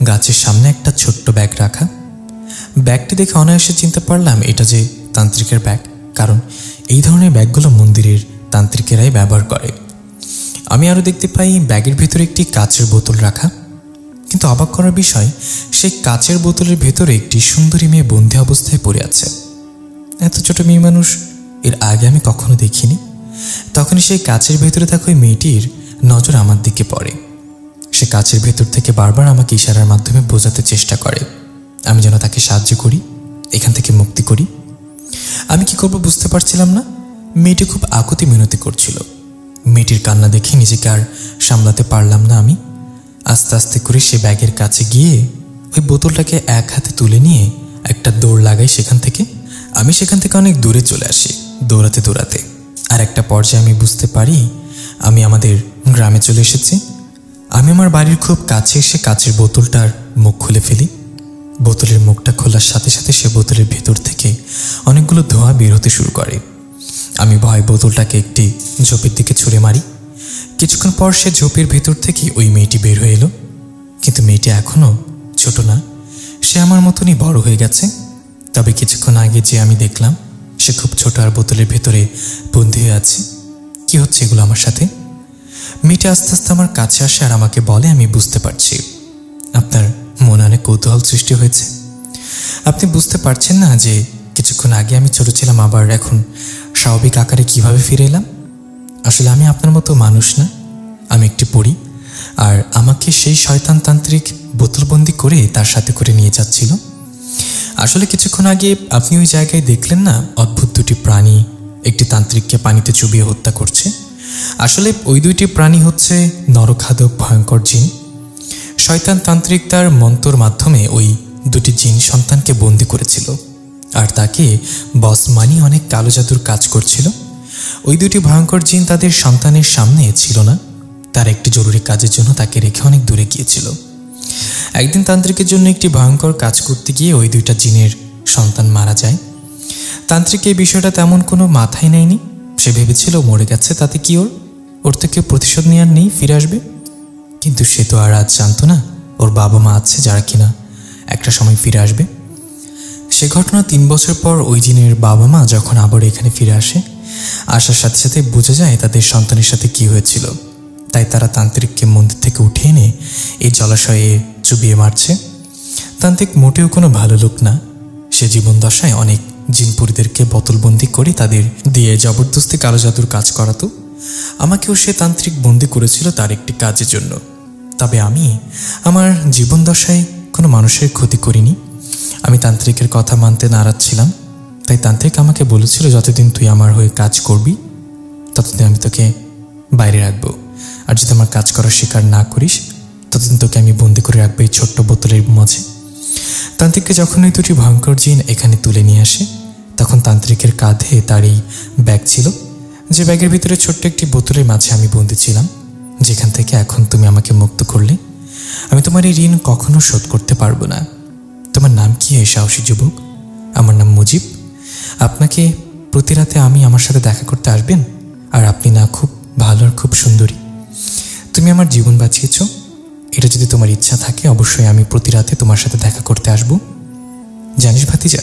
গাছের সামনে একটা ছোট্ট ব্যাগ রাখা। ব্যাগটি দেখে অনায়াসে চিনতে পারলাম এটা যে তান্ত্রিকের ব্যাগ, কারণ এই ধরনের ব্যাগগুলো মন্দিরের তান্ত্রিকেরাই ব্যবহার করে। আমি আরও দেখতে পাই ব্যাগের ভিতরে একটি কাচের বোতল রাখা, কিন্তু অবাক করার বিষয় সেই কাচের বোতলের ভেতরে একটি সুন্দরী মেয়ে বন্দি অবস্থায় পড়ে আছে। এত ছোট মেয়ে মানুষ এর আগে আমি কখনো দেখিনি। তখনই সেই কাচের ভেতরে থাকা ওই মেয়েটির নজর আমার দিকে পড়ে। সে কাচের ভেতর থেকে বারবার আমাকে ইশারার মাধ্যমে বোঝাতে চেষ্টা করে আমি যেন তাকে সাহায্য করি, এখান থেকে মুক্তি করি। আমি কি করব বুঝতে পারছিলাম না। মেয়েটি খুব আকুতি মিনতি করছিল। মেয়েটির কান্না দেখে নিজেকে আর সামলাতে পারলাম না। আমি আস্তে আস্তে করে সে ব্যাগের কাছে গিয়ে ওই বোতলটাকে এক হাতে তুলে নিয়ে একটা দৌড় লাগাই সেখান থেকে। আমি সেখান থেকে অনেক দূরে চলে আসি দৌড়াতে দৌড়াতে। আর একটা পর্যায়ে আমি বুঝতে পারি আমি আমাদের গ্রামে চলে এসেছি। আমি আমার বাড়ির খুব কাছে এসে কাচের বোতলটার মুখ খুলে ফেলি। বোতলের মুখটা খোলার সাথে সাথে সে বোতলের ভেতর থেকে অনেকগুলো ধোঁয়া বের হতে শুরু করে। আমি ভয় বোতলটাকে একটি ঝোপের দিকে ছুঁড়ে মারি। কিছুক্ষণ পর সে ঝোপের ভেতর থেকে ওই মেয়েটি বের হয়ে এলো। কিন্তু মেয়েটি এখনও ছোট না, সে আমার মতনই বড় হয়ে গেছে। তবে কিছুক্ষণ আগে যে আমি দেখলাম সে খুব ছোট আর বোতলের ভেতরে বন্দী হয়ে আছে। কি হচ্ছে এগুলো আমার সাথে? মেয়েটি আস্তে আস্তে আমার কাছে আসে আর আমাকে বলে, আমি বুঝতে পারছি আপনার মনে অনেক কৌতূহল সৃষ্টি হয়েছে। আপনি বুঝতে পারছেন না যে কিছুক্ষণ আগে আমি ছোট ছিলাম, আবার এখন স্বাভাবিক আকারে কিভাবে ফিরে এলাম। আসলে আমি আপনার মতো মানুষ না, আমি একটি পরী। আর আমাকে সেই শয়তানতান্ত্রিক বোতলবন্দি করে তার সাথে করে নিয়ে যাচ্ছিল। আসলে কিছুক্ষণ আগে আপনি ওই জায়গায় দেখলেন না, অদ্ভুত দুটি প্রাণী একটি তান্ত্রিককে পানিতে চুবিয়ে হত্যা করছে। আসলে ওই দুইটি প্রাণী হচ্ছে নরখাদক ভয়ঙ্কর জিন। শয়তান তান্ত্রিক তার মন্ত্রর মাধ্যমে ওই দুটি জিন সন্তানকে বন্দি করেছিল আর তাকে বস মানি অনেক কালো জাদুর কাজ করছিল। ওই দুটি ভয়ঙ্কর জিন তাদের সন্তানের সামনে ছিল না, তার একটি জরুরি কাজের জন্য তাকে রেখে অনেক দূরে গিয়েছিল। একদিন তান্ত্রিকের জন্য একটি ভয়ঙ্কর কাজ করতে গিয়ে ওই দুইটা জিনের সন্তান মারা যায়। তান্ত্রিক এই বিষয়টা তেমন কোনো মাথায় নেয়নি। সে ভেবেছিল মরে গেছে, তাতে কি ওর থেকে প্রতিশোধ নেওয়ার নেই, ফিরে আসবে। কিন্তু সে তো আর আজ জানতো না ওর বাবা মা আছে যারা কিনা একটা সময় ফিরে আসবে। সে ঘটনা 3 বছর পর ওই জিনের বাবা মা যখন আবার এখানে ফিরে আসার সাথে সাথে বোঝা যায় তাদের সন্তানের সাথে কি হয়েছিল। তাই তারা তান্ত্রিককে মন্দির থেকে উঠিয়ে এনে এই জলাশয়ে চুবিয়ে মারছে। তান্ত্রিক মোটেও কোনো ভালো লোক না। সে জীবন দশায় অনেক জিনপুরীদেরকে বোতলবন্দি করে তাদের দিয়ে জবরদস্তি কালো জাদুর কাজ করাতো। আমাকেও সে তান্ত্রিক বন্দি করেছিল তার একটি কাজের জন্য। তবে আমি আমার জীবন দশায় কোনো মানুষের ক্ষতি করিনি। আমি তান্ত্রিকের কথা মানতে নারাজ ছিলাম। তাই তান্ত্রিক আমাকে বলেছিল, যতদিন তুই আমার হয়ে কাজ করবি ততদিন আমি তোকে বাইরে রাখবো, আর যদি আমার কাজ করার স্বীকার না করিস ততদিন তোকে আমি বন্দি করে রাখবো এই ছোট্ট বোতলের মাঝে। তান্ত্রিককে যখন ওই দুটি ভয়ঙ্কর জিন এখানে তুলে নিয়ে আসে তখন তান্ত্রিকের কাঁধে তার এই ব্যাগ ছিল, যে ব্যাগের ভিতরে ছোট্ট একটি বোতলের মাঝে আমি বন্দি ছিলাম, যেখান থেকে এখন তুমি আমাকে মুক্ত করলে। আমি তোমার এই ঋণ কখনো শোধ করতে পারবো না। তোমার নাম কি এই সাহসী যুবক? আমার নাম মুজিব। আপনাকে প্রতি রাতে আমি আমার সাথে দেখা করতে আসবেন? আর আপনি না খুব ভালো আর খুব সুন্দরী। তুমি আমার জীবন বাঁচিয়েছ। এটা যদি তোমার ইচ্ছা থাকে অবশ্যই আমি প্রতি রাতে তোমার সাথে দেখা করতে আসব। জানিস ভাতিজা,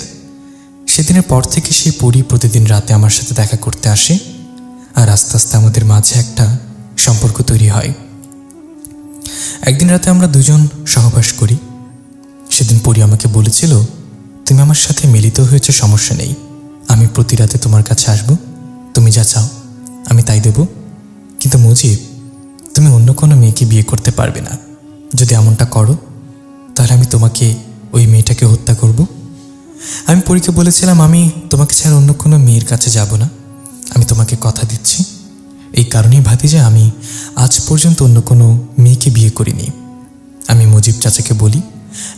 সেদিনের পর থেকে সেই পরী প্রতিদিন রাতে আমার সাথে দেখা করতে আসে আর আস্তে আস্তে আমাদের মাঝে একটা সম্পর্ক তৈরি হয়। একদিন রাতে আমরা দুজন সহবাস করি। সেদিন পরী আমাকে বলেছিল, তুমি আমার সাথে মিলিত হয়েছে, সমস্যা নেই, আমি প্রতি রাতে তোমার কাছে আসব, তুমি যা চাও আমি তাই দেব। কিন্তু মুজিব, তুমি অন্য কোনো মেয়েকে বিয়ে করতে পারবে না। যদি এমনটা করো তাহলে আমি তোমাকে ওই মেয়েটাকে হত্যা করব। আমি পরীকে বলেছিলাম, আমি তোমাকে ছাড়া অন্য কোনো মেয়ের কাছে যাব না, আমি তোমাকে কথা দিচ্ছি। এই কারণেই ভাতিজা আমি আজ পর্যন্ত অন্য কোনো মেয়েকে বিয়ে করিনি। আমি মুজিব চাচাকে বলি,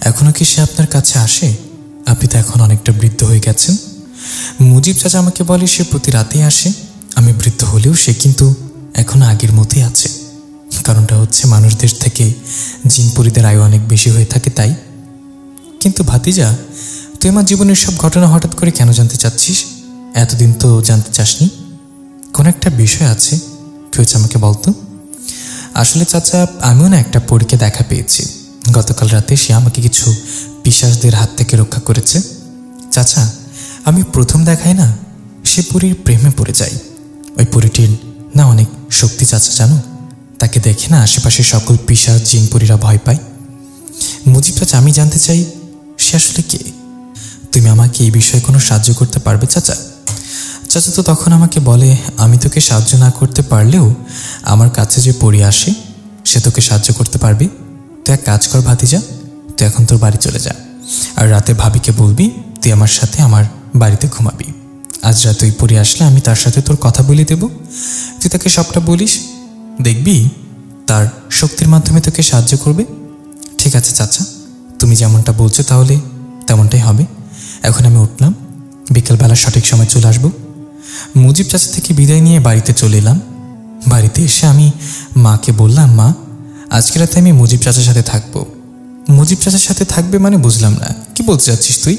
এখনও কি সে আপনার কাছে আসে? আপনি তো এখন অনেকটা বৃদ্ধ হয়ে গেছেন। মুজিব চাচা আমাকে বলে, সে প্রতি রাতেই আসে। আমি বৃদ্ধ হলেও সে কিন্তু এখনো আগের মতোই আছে। কারণটা হচ্ছে মানুষদের থেকে জিনপরীদের আয়ু অনেক বেশি হয়ে থাকে তাই। কিন্তু ভাতিজা, তুই আমার জীবনের সব ঘটনা হঠাৎ করে কেন জানতে চাচ্ছিস? এতদিন তো জানতে চাসনি। কোন একটা বিষয় আছে, কি হয়েছে আমাকে বলতো। আসলে চাচা, আমিও না একটা পরীকে দেখা পেয়েছি। গতকাল রাতে সে আমাকে কিছু পিশাচদের হাত থেকে রক্ষা করেছে। চাচা, আমি প্রথম দেখায় না সে পরীর প্রেমে পড়ে যাই। ওই পরীটির না অনেক শক্তি চাচা, জানো। তাকে দেখে না আশেপাশে সকল পিশাচ জিনপরীরা ভয় পায়। মুজিব চাচা, আমি জানতে চাই সে আসলে কে? তুমি আমাকে এই বিষয়ে কোনো সাহায্য করতে পারবে চাচা? চাচা তো তখন আমাকে বলে, আমি তোকে সাহায্য না করতে পারলেও আমার কাছে যে পরী আসে সে তোকে সাহায্য করতে পারবে। তুই এক কাজ কর ভাতিজা, তুই এখন তোর বাড়ি চলে যা। আর রাতে ভাবিকে বলবি তুই আমার সাথে আমার বাড়িতে ঘুমাবি। আজ রাতে ওই পরি আসলে আমি তার সাথে তোর কথা বলে দেব, তুই তাকে সবটা বলিস, দেখবি তার শক্তির মাধ্যমে তোকে সাহায্য করবে। ঠিক আছে চাচা, তুমি যেমনটা বলছো তাহলে তেমনটাই হবে। এখন আমি উঠলাম, বিকেলবেলা সঠিক সময় চলে আসবো। মুজিব চাচা থেকে বিদায় নিয়ে বাড়িতে চলে এলাম। বাড়িতে এসে আমি মাকে বললাম, মা আজকে রাতে আমি মুজিব চাচার সাথে থাকবো। মুজিব চাচার সাথে থাকবে মানে বুঝলাম না, কি বলতে চাচ্ছিস তুই?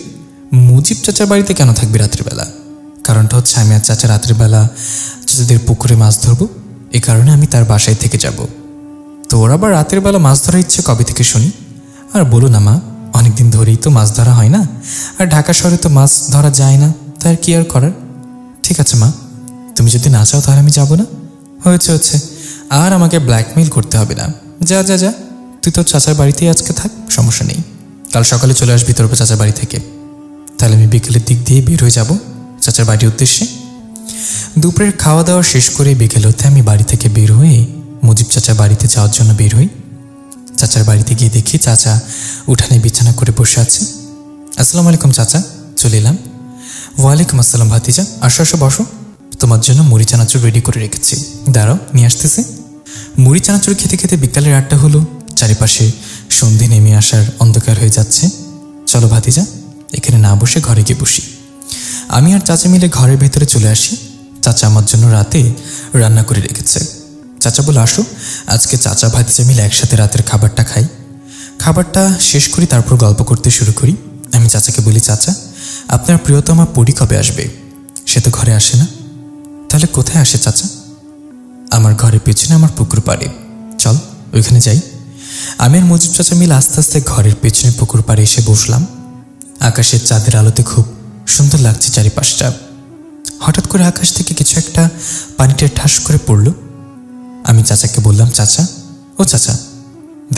মুজিব চাচার বাড়িতে কেন থাকবি রাত্রিবেলা? কারণটা হচ্ছে আমি আর চাচা রাত্রিবেলা চাচাদের পুকুরে মাছ ধরবো, এই কারণে আমি তার বাসায় থেকে যাব। তোর আবার রাতের বেলা মাছ ধরার ইচ্ছে কবে থেকে শুনি? আর বলো না মা, অনেকদিন ধরেই তো মাছ ধরা হয় না, আর ঢাকা শহরে তো মাছ ধরা যায় না, তার কি আর করার। ঠিক আছে মা, তুমি যদি না চাও তাহলে আমি যাব না। হয়েছে হচ্ছে, আর আমাকে ব্ল্যাকমেইল করতে হবে না। যা যা যা, তুই তোর চাচার বাড়িতেই আজকে থাক, সমস্যা নেই। কাল সকালে চলে আসবি তোর চাচার বাড়ি থেকে। তাহলে আমি বিকেলের দিক দিয়ে বের হয়ে যাব চাচার বাড়ির উদ্দেশ্যে। দুপুরের খাওয়া দাওয়া শেষ করে বিকেল হতে আমি বাড়ি থেকে বের হয়ে মুজিব চাচার বাড়িতে যাওয়ার জন্য বের হই। চাচার বাড়িতে গিয়ে দেখি চাচা উঠানে বিছানা করে বসে আছে। আসসালামু আলাইকুম চাচা। চলে এলাম। ওয়ালাইকুম আসসালাম ভাতিজা, আসো আসো বসো, তোমার জন্য মুড়ি চানাচুর রেডি করে রেখেছি, দাঁড়াও নিয়ে আসতেছে। মুড়ি চানাচুর খেতে খেতে বিকালের 8টা হলো, চারিপাশে সন্ধে নেমে আসার অন্ধকার হয়ে যাচ্ছে। চলো ভাতিজা, এখানে না বসে ঘরে গিয়ে বসি। আমি আর চাচা মিলে ঘরের ভেতরে চলে আসি। চাচা আমার জন্য রাতে রান্না করে রেখেছে। চাচা বলে, আসো আজকে চাচা ভাতিজা মিলে একসাথে রাতের খাবারটা খাই। খাবারটা শেষ করি, তারপর গল্প করতে শুরু করি। আমি চাচাকে বলি, চাচা আপনার প্রিয়তমা পরি কবে আসবে? সে তো ঘরে আসে না। তাহলে কোথায় আসে চাচা? আমার ঘরের পেছনে আমার পুকুর পাড়ে, চল ওইখানে যাই। আমি আর মুজিব চাচা মিলে আস্তে আস্তে ঘরের পেছনে পুকুর পাড়ে এসে বসলাম। আকাশের চাঁদের আলোতে খুব সুন্দর লাগছে চারিপাশটা। হঠাৎ করে আকাশ থেকে কিছু একটা পানিতে ঠাস করে পড়ল। আমি চাচাকে বললাম, চাচা ও চাচা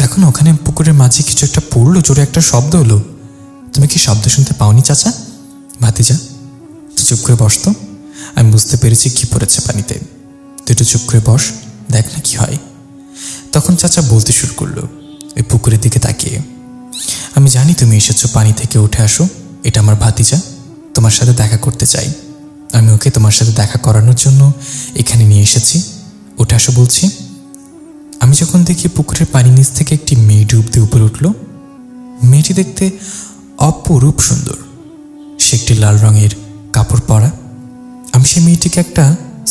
দেখো না, ওখানে পুকুরের মাঝে কিছু একটা পড়লো, জোরে একটা শব্দ হলো। তুমি কি শব্দ শুনতে পাওনি চাচা? ভাতিজা তুই চুপ করে বস তো, আমি বুঝতে পেরেছি কি পড়েছে পানিতে, তুই একটু চুপ করে বস, দেখ না কি হয়। তখন চাচা বলতে শুরু করলো ওই পুকুরের দিকে তাকিয়ে, আমি জানি তুমি এসেছো পানি থেকে উঠে আসো, এটা আমার ভাতিজা, তোমার সাথে দেখা করতে চাই। আমি ওকে তোমার সাথে দেখা করানোর জন্য এখানে নিয়ে এসেছি, উঠে আসো বলছি। আমি যখন দেখি পুকুরের পানি নিচ থেকে একটি মেয়ে ডুব দিয়ে উপরে উঠল। মেয়েটি দেখতে অপরূপ সুন্দর, সে একটি লাল রঙের কাপড় পরা। আমি সেই মেয়েটিকে একটা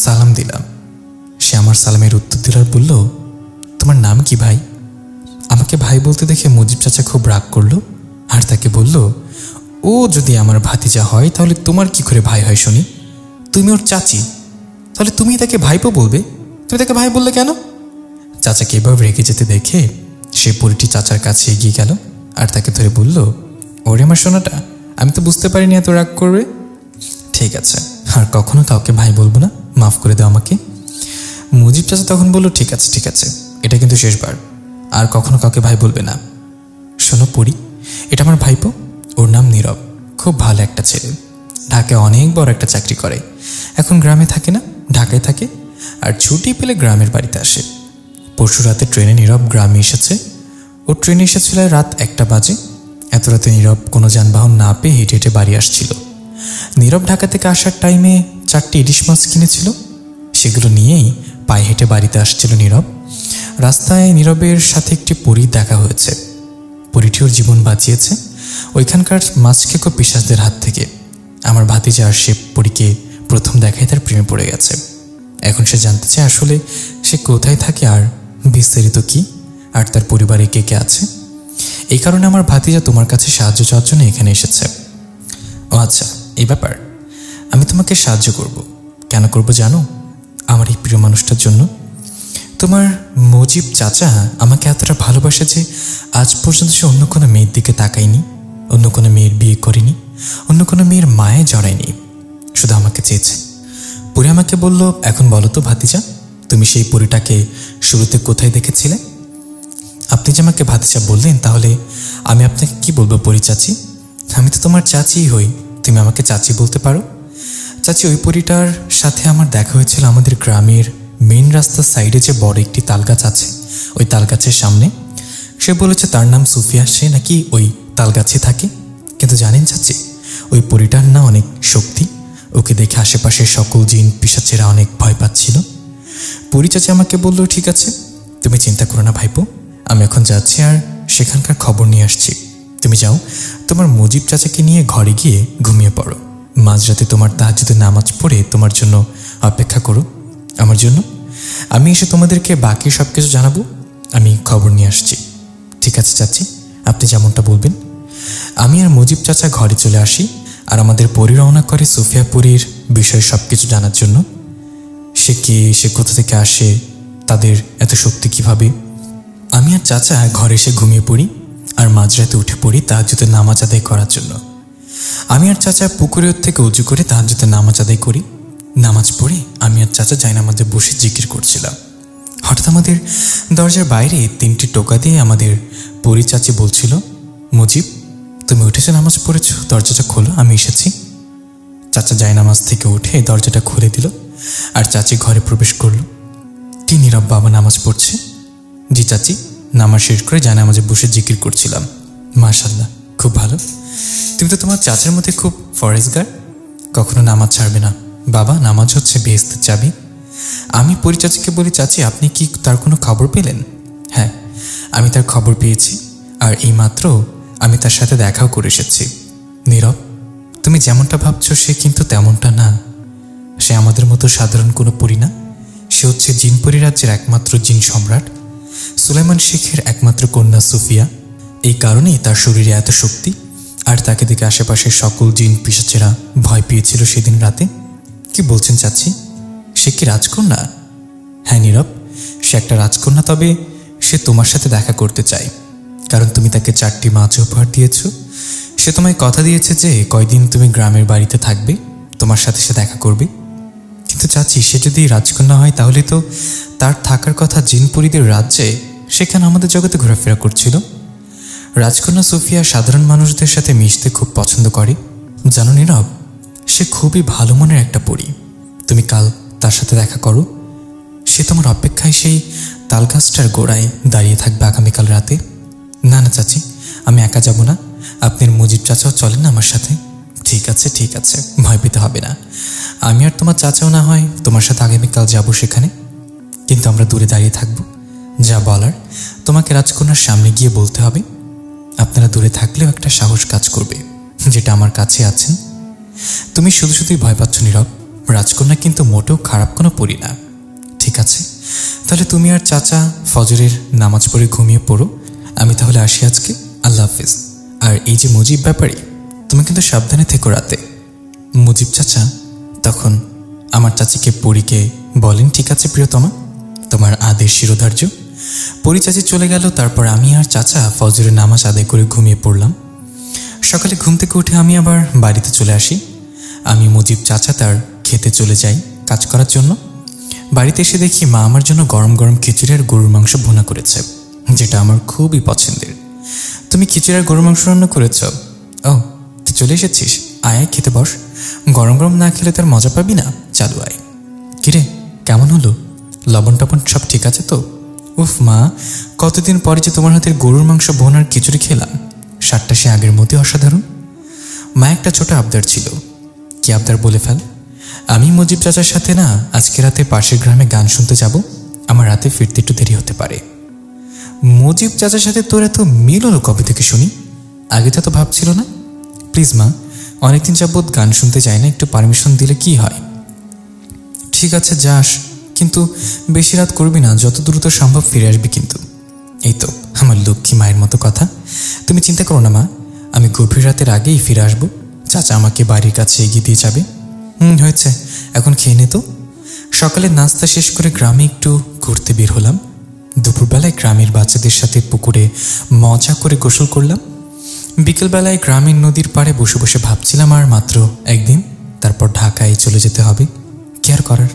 সালাম দিলাম। সে আমার সালামের উত্তর দিল আর বলল, তোমার নাম কি ভাই? আমাকে ভাই বলতে দেখে মুজিব চাচা খুব রাগ করলো আর তাকে বলল, ও যদি আমার ভাতিজা হয় তাহলে তোমার কি করে ভাই হয় শুনি? তুমি ওর চাচি, তাহলে তুমি তাকে ভাইপো বলবে, তুমি তাকে ভাই বললে কেন? চাচাকে এভাবে রেগে যেতে দেখে সে পরিটি চাচার কাছে এগিয়ে গেল আর তাকে ধরে বলল, ওরে আমার সোনাটা, আমি তো বুঝতে পারিনি এত রাগ করবে। ঠিক আছে, আর কখনো কাউকে ভাই বলবো না, মাফ করে দাও আমাকে। মুজিব চাচা তখন বলল, ঠিক আছে ঠিক আছে, এটা কিন্তু শেষবার, আর কখনো কাউকে ভাই বলবে না। শোনো পরি, এটা আমার ভাইপো, ওর নাম নীরব, খুব ভালো একটা ছেলে, ঢাকায় অনেক বড় একটা চাকরি করে, এখন গ্রামে থাকে না, ঢাকায় থাকে, আর ছুটি পেলে গ্রামের বাড়িতে আসে। পরশু রাতে ট্রেনে নীরব গ্রামে এসেছে। ও ট্রেনে এসেছিল রাত 1টা বাজে। এত রাতে নীরব কোনো যানবাহন না পেয়ে হেঁটে হেঁটে বাড়ি আসছিল। নীরব ঢাকা থেকে আসার টাইমে 4টে ইলিশ মাছ কিনেছিল, সেগুলো নিয়েই পায়ে হেঁটে বাড়িতে আসছিল নীরব। রাস্তায় নীরবের সাথে একটি পরী দেখা হয়েছে। পরীটি ওর জীবন বাঁচিয়েছে ওইখানকার মাছ খেকো পিশাচদের হাত থেকে। আমার ভাতিজা আর সে পরীকে প্রথম দেখায় তার প্রেমে পড়ে গেছে। এখন সে জানতে চায় আসলে সে কোথায় থাকে আর বিস্তারিত কি, আর তার পরিবারে কে কে আছে। এই কারণে আমার ভাতিজা তোমার কাছে সাহায্য চাওয়ার জন্য এখানে এসেছে। ও আচ্ছা, এই ব্যাপার, আমি তোমাকে সাহায্য করব। কেন করব জানো? আমার এই প্রিয় মানুষটার জন্য। তোমার মুজিব চাচা আমাকে এতটা ভালোবাসে যে আজ পর্যন্ত সে অন্য কোনো মেয়ের দিকে তাকায়নি, অন্য কোনো মেয়ের বিয়ে করেনি, অন্য কোনো মেয়ের মায়ে জড়ায়নি, শুধু আমাকে চেয়েছে। পরি আমাকে বলল, এখন বলো তো ভাতিজা, তুমি সেই পরিটাকে শুরুতে কোথায় দেখেছিলে? আপনি যে আমাকে ভাতিজা বললেন, তাহলে আমি আপনাকে কি বলবো পরি চাচি? আমি তো তোমার চাচিই হই, তুমি আমাকে চাচি বলতে পারো। চাচি, ওই পরিটার সাথে আমার দেখা হয়েছিল আমাদের গ্রামের মেইন রাস্তার সাইডে যে বড় একটি তালগাছ আছে, ওই তালগাছের সামনে। সে বলেছে তার নাম সুফিয়া, সে নাকি ওই তালগাছে থাকে। কিন্তু জানেন চাচি, ওই পরীটার না অনেক শক্তি। ওকে দেখে আশেপাশের সকল জিন পিশাচেরা অনেক ভয় পাচ্ছিল। পরী চাচি আমাকে বলল, ঠিক আছে, তুমি চিন্তা করো না ভাইপো, আমি এখন যাচ্ছি আর সেখানকার খবর নিয়ে আসছি। তুমি যাও, তোমার মুজিব চাচাকে নিয়ে ঘরে গিয়ে ঘুমিয়ে পড়ো। মাঝরাতে তোমার তাহাজ্জুদের নামাজ পড়ে তোমার জন্য অপেক্ষা করো আমার জন্য। আমি এসে তোমাদেরকে বাকি সব কিছু জানাবো। আমি খবর নিয়ে আসছি। ঠিক আছে চাচি, আপনি যেমনটা বলবেন। আমি আর মুজিব চাচা ঘরে চলে আসি, আর আমাদের পরী রওনা করে সুফিয়া পরীর বিষয়ে সব কিছু জানার জন্য। সে কে, সে কোথা থেকে আসে, তাদের এত শক্তি কিভাবে। আমি আর চাচা ঘরে এসে ঘুমিয়ে পড়ি আর মাঝরাতে উঠে পড়ি তাহাজ্জুদের নামাজ আদায় করার জন্য। আমি আর চাচা পুকুরের থেকে উঁচু করে তাহাজ্জুদের নামাজ আদায় করি। নামাজ পড়ে আমি আর চাচা জায়নামাজে বসে জিকির করছিলাম। হঠাৎ আমাদের দরজার বাইরে 3টি টোকা দিয়ে আমাদের পরী চাচি বলছিল, মুজিব, তুমি উঠেছো, নামাজ পড়েছো, দরজাটা খোলো, আমি এসেছি। চাচা জায়নামাজ থেকে উঠে দরজাটা খুলে দিল আর চাচি ঘরে প্রবেশ করল। কি নীরব বাবা নামাজ পড়ছে? জি চাচি, নামাজ শেষ করে জায়নামাজে বসে জিকির করছিলাম। মাশাআল্লাহ, খুব ভালো। তুমি তো তোমার চাচার মধ্যে খুব ফরেজগার, কখনো নামাজ ছাড়বে না। বাবা, নামাজ হচ্ছে বেহেশতের চাবি। আমি পরী চাচিকে বলি, চাচি আপনি কি তার কোনো খবর পেলেন? হ্যাঁ, আমি তার খবর পেয়েছি, আর এইমাত্র আমি তার সাথে দেখাও করে এসেছি। নীরব, তুমি যেমনটা ভাবছো সে কিন্তু তেমনটা না। সে আমাদের মতো সাধারণ কোনো পরী না। সে হচ্ছে জিন পরী রাজ্যের একমাত্র জিন সম্রাট, সুলাইমান শেখের একমাত্র কন্যা সুফিয়া। এই কারণেই তার শরীরে এত শক্তি, আর তাকে দেখে আশেপাশের সকল জিন পিশাচেরা ভয় পেয়েছিল সেদিন রাতে। কি বলছেন চাচি, সে কি রাজকন্যা? হ্যাঁ নীরব, সে একটা রাজকন্যা, তবে সে তোমার সাথে দেখা করতে চায়, কারণ তুমি তাকে 4টি মাছ উপহার দিয়েছ। সে তোমায় কথা দিয়েছে যে কয়দিন তুমি গ্রামের বাড়িতে থাকবে, তোমার সাথে সে দেখা করবে। কিন্তু চাচি, সে যদি রাজকন্যা হয় তাহলে তো তার থাকার কথা জিনপুরীদের রাজ্যে, সেখানে আমাদের জগতে ঘোরাফেরা করছিল। রাজকন্যা সুফিয়া সাধারণ মানুষদের সাথে মিশতে খুব পছন্দ করে। জানো নীরব, সে খুবই ভালো মনের একটা পরী। তুমি কাল তার সাথে দেখা করো। সে তোমার অপেক্ষায় সেই তালগাছটার গোড়ায় দাঁড়িয়ে থাকবে আগামীকাল রাতে। না না চাচি, আমি একা যাব না, আপনার মুজিব চাচাও চলেন না আমার সাথে। ঠিক আছে ঠিক আছে, ভয় পেতে হবে না। আমি আর তোমার চাচাও না হয় তোমার সাথে আগামীকাল যাব সেখানে, কিন্তু আমরা দূরে দাঁড়িয়ে থাকব। যা বলার তোমাকে রাজকন্যার সামনে গিয়ে বলতে হবে। আপনারা দূরে থাকলেও একটা সাহস কাজ করবে, যেটা আমার কাছে আছেন। তুমি শুধু শুধুই ভয় পাচ্ছ নীরব, রাজকন্যা কিন্তু মোটেও খারাপ কোনো পরী না। ঠিক আছে, তাহলে তুমি আর চাচা ফজরের নামাজ পড়ে ঘুমিয়ে পড়ো। আমি তাহলে আসি আজকে, আল্লাহ হাফিজ। আর এই যে মুজিব ব্যাপারী, তুমি কিন্তু সাবধানে থেকো রাতে। মুজিব চাচা তখন আমার চাচিকে পরীকে বলেন, ঠিক আছে প্রিয়তমা, তোমার আদেশ শিরোধার্য। পরী চাচি চলে গেল। তারপর আমি আর চাচা ফজরের নামাজ আদায় করে ঘুমিয়ে পড়লাম। সকালে ঘুম থেকে উঠে আমি আবার বাড়িতে চলে আসি। আমি মুজিব চাচা তার খেতে চলে যাই কাজ করার জন্য। বাড়িতে এসে দেখি মা আমার জন্য গরম গরম খিচুড়ি আর গরুর মাংস ভুনা করেছে, যেটা আমার খুবই পছন্দের। তুমি খিচুড়ি আর গরুর মাংস রান্না করেছ? ও, তুই চলে এসেছিস, আয় খেতে বস। গরম গরম না খেলে তার মজা পাবি না, চালু আয়। কিরে, কেমন হলো? লবণ টবণ সব ঠিক আছে তো? উফ মা, কতদিন পরে যে তোমার হাতের গরুর মাংস ভুনার খিচুড়ি খেলাম, স্বাদটা সে আগের মধ্যে অসাধারণ। মা একটা ছোট আবদার ছিল। কি আবদার বলে ফেল। আমি মুজিব চাচার সাথে না আজকে রাতে পাশের গ্রামে গান শুনতে যাব, আমার রাতে ফিরতে একটু দেরি হতে পারে। মুজিব চাচার সাথে তোর এত মিল হলো কবে থেকে শুনি? আগে তো ভাবছিল না। প্লিজ মা, অনেকদিন যাবৎ গান শুনতে যাই না, একটু পারমিশন দিলে কি হয়? ঠিক আছে যাস, কিন্তু বেশি রাত করবি না, যত দ্রুত সম্ভব ফিরে আসবি কিন্তু। এই তো আমার লক্ষ্মী মায়ের মতো কথা। তুমি চিন্তা করো না মা, আমি গভীর রাতের আগেই ফিরে আসবো। চাচা আমাকে বাড়ির কাছে এগিয়ে দিয়ে যাবে। হয়েছে, এখন খেয়ে নে তো। সকালে নাস্তা শেষ করে গ্রামে একটু ঘুরতে বের হলাম। দুপুরবেলায় গ্রামের বাচ্চাদের সাথে পুকুরে মজা করে গোসল করলাম। বিকেলবেলায় গ্রামের নদীর পাড়ে বসে বসে ভাবছিলাম আর মাত্র একদিন, তারপর ঢাকায় চলে যেতে হবে। কি আর করার,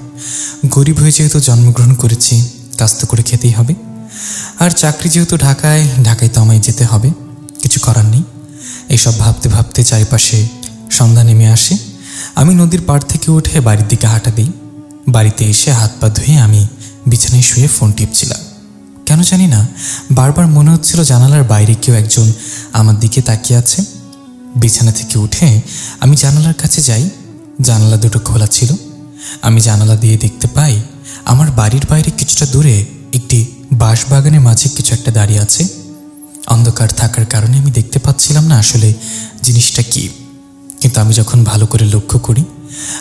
গরিব হয়ে যেহেতু জন্মগ্রহণ করেছি, কাজ তো করে খেতেই হবে। আর চাকরি যেহেতু ঢাকায়, ঢাকায় তো আমায় যেতে হবে, কিছু করার নেই। এইসব ভাবতে ভাবতে চারিপাশে সন্ধ্যা নেমে আসে। আমি নদীর পাড় থেকে উঠে বাড়ির দিকে হাঁটা দিই। বাড়িতে এসে হাত পা ধুয়ে আমি বিছানায় শুয়ে ফোন টিপছিলাম। কেন জানি না বারবার মনে হচ্ছিল জানালার বাইরে কেউ একজন আমার দিকে তাকিয়ে আছে। বিছানা থেকে উঠে আমি জানালার কাছে যাই। জানালা দুটো খোলা ছিল। আমি জানালা দিয়ে দেখতে পাই আমার বাড়ির বাইরে কিছুটা দূরে একটি বাঁশবাগানের মাঝে কিছু একটা দাঁড়িয়ে আছে। অন্ধকার থাকার কারণে আমি দেখতে পাচ্ছিলাম না আসলে জিনিসটা কি, কিন্তু আমি যখন ভালো করে লক্ষ্য করি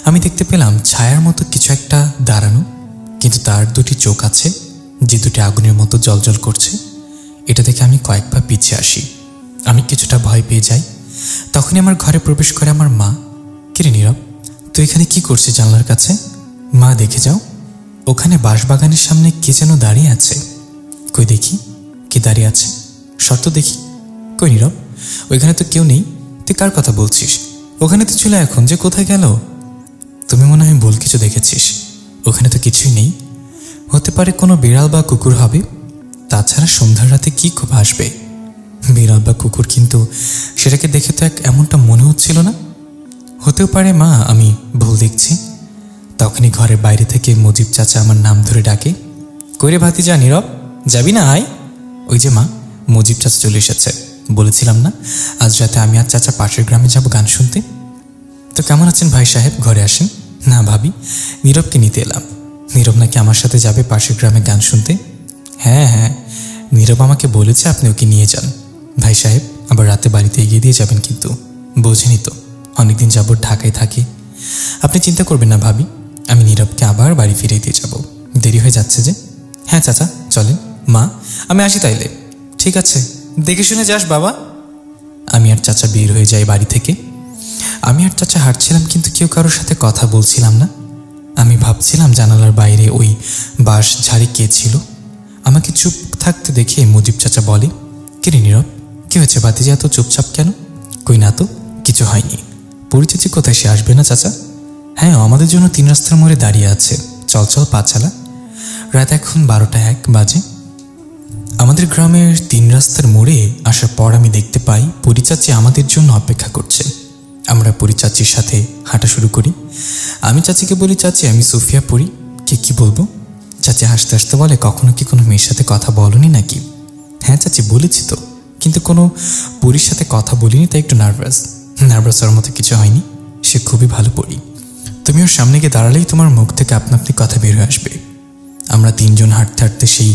আমি দেখতে পেলাম ছায়ার মতো কিছু একটা দাঁড়ানো, কিন্তু তার দুটি চোখ আছে যে দুটি আগুনের মতো জ্বলজ্বল করছে। এটা দেখে আমি কয়েক পা পিছিয়ে আসি। আমি কিছুটা ভয় পেয়ে যাই। তখনই আমার ঘরে প্রবেশ করে আমার মা। কিরে নীরব, তুই এখানে কি করছিস জানলার কাছে? মা, দেখে যাও, ওখানে বাঁশবাগানের সামনে কে যেন দাঁড়িয়ে আছে। কই দেখি কে দাঁড়িয়ে আছে, শর্ত দেখি। কই নীরব, ওইখানে তো কেউ নেই, তুই কার কথা বলছিস? ওখানে তো ছিল এখন, যে কোথায় গেল? তুমি মনে হয় ভুল কিছু দেখেছিস, ওখানে তো কিছুই নেই। হতে পারে কোনো বিড়াল বা কুকুর হবে, তাছাড়া সন্ধ্যার রাতে কি খুব আসবে বিড়াল বা কুকুর, কিন্তু সেটাকে দেখে তো এমনটা মনে হচ্ছিল না। হতেও পারে মা, আমি ভুল দেখছি। তখনই ঘরের বাইরে থেকে মুজিব চাচা আমার নাম ধরে ডাকে, কইরে ভাতিজা নীরব, যাবি না আয়। ওই যে মা, মুজিব চাচা চলে এসেছে। বলেছিলাম না আজ রাতে আমি আর চাচা পাশের গ্রামে যাব গান শুনতে। তো কেমন আছেন ভাই সাহেব, ঘরে আসেন। না ভাবি, নীরবকে নিতে এলাম। নীরব নাকি আমার সাথে যাবে পাশের গ্রামে গান শুনতে? হ্যাঁ হ্যাঁ, নীরব আমাকে বলেছে আপনি ওকে নিয়ে যান। ভাই সাহেব, আবার রাতে বাড়িতে এগিয়ে দিয়ে যাবেন কিন্তু, বোঝেনি তো অনেকদিন যাবত ঢাকায় থাকি। আপনি চিন্তা করবেন না ভাবি, আমি নীরবকে আবার বাড়ি ফিরে দিয়ে যাব। দেরি হয়ে যাচ্ছে যে। হ্যাঁ চাচা চলেন। মা, আমি আসি তাইলে। ঠিক আছে, দেখে শুনে যাস বাবা। আমি আর চাচা বের হয়ে যাই বাড়ি থেকে। আমি আর চাচা হাঁটছিলাম, কিন্তু কেউ কারোর সাথে কথা বলছিলাম না। আমি ভাবছিলাম জানালার বাইরে ওই বাঁশ ঝাড়ে কে ছিল। আমাকে চুপ থাকতে দেখে মুজিব চাচা বলে, কিরে নীরব, কি হয়েছে ভাতিজা, এত চুপচাপ কেন? কই না তো, কিছু হয়নি। পরিচিতি কোথায়, সে আসবে না চাচা? হ্যাঁ, আমাদের জন্য 3 রাস্তার মোড়ে দাঁড়িয়ে আছে, চল চল পা চালা। রাত এখন 12:01 বাজে। আমাদের গ্রামের 3 রাস্তার মোড়ে আসার পর আমি দেখতে পাই পরিচাচি আমাদের জন্য অপেক্ষা করছে। আমরা পরিচাচির সাথে হাঁটা শুরু করি। আমি চাচিকে বলি, চাচি আমি সুফিয়া পড়ি। কি বলবো? চাচি হাসতে হাসতে বলে, কখনো কি কোনো মেয়ের সাথে কথা বলনি নাকি? হ্যাঁ চাচি, বলেছি তো, কিন্তু কোনো পরীর সাথে কথা বলিনি, তাই একটু নার্ভাস হওয়ার মতো কিছু হয়নি। সে খুবই ভালো পড়ি। তুমি ওর সামনে গিয়ে দাঁড়ালেই তোমার মুখ থেকে আপনা আপনি কথা বের হয়ে আসবে। আমরা 3 জন হাঁটতে হাঁটতে সেই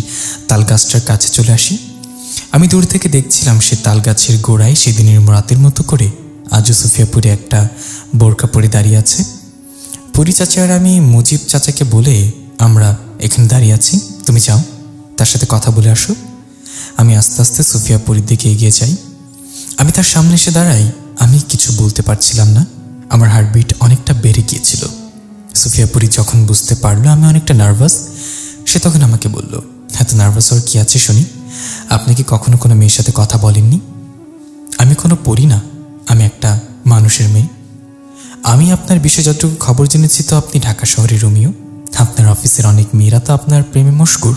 তাল গাছটার কাছে চলে আসি। আমি দূর থেকে দেখছিলাম সে তাল গাছের গোড়ায় সেদিনের রাতের মতো করে আজও সুফিয়া পরে একটা বোরকা পরে দাঁড়িয়ে আছে। পরি চাচা আর আমি মুজিব চাচাকে বলে, আমরা এখানে দাঁড়িয়ে আছি, তুমি যাও তার সাথে কথা বলে আসো। আমি আস্তে আস্তে সুফিয়া পরির দিকে এগিয়ে যাই। আমি তার সামনে এসে দাঁড়াই। আমি কিছু বলতে পারছিলাম না, আমার হার্টবিট অনেকটা বেড়ে গিয়েছিল। সুফিয়া পরি যখন বুঝতে পারলো আমি অনেকটা নার্ভাস, সে তখন আমাকে বলল, এত নার্ভাস হওয়ার কি আছে শুনি? আপনি কি কখনো কোনো মেয়ের সাথে কথা বলেননি? আমি কোনো পড়ি না, আমি একটা মানুষের মেয়ে। আমি আপনার বিষয়ে যতটুকু খবর জেনেছি তো আপনি ঢাকা শহরের রোমিও, আপনার অফিসের অনেক মেয়েরা তো আপনার প্রেমে মশগুর।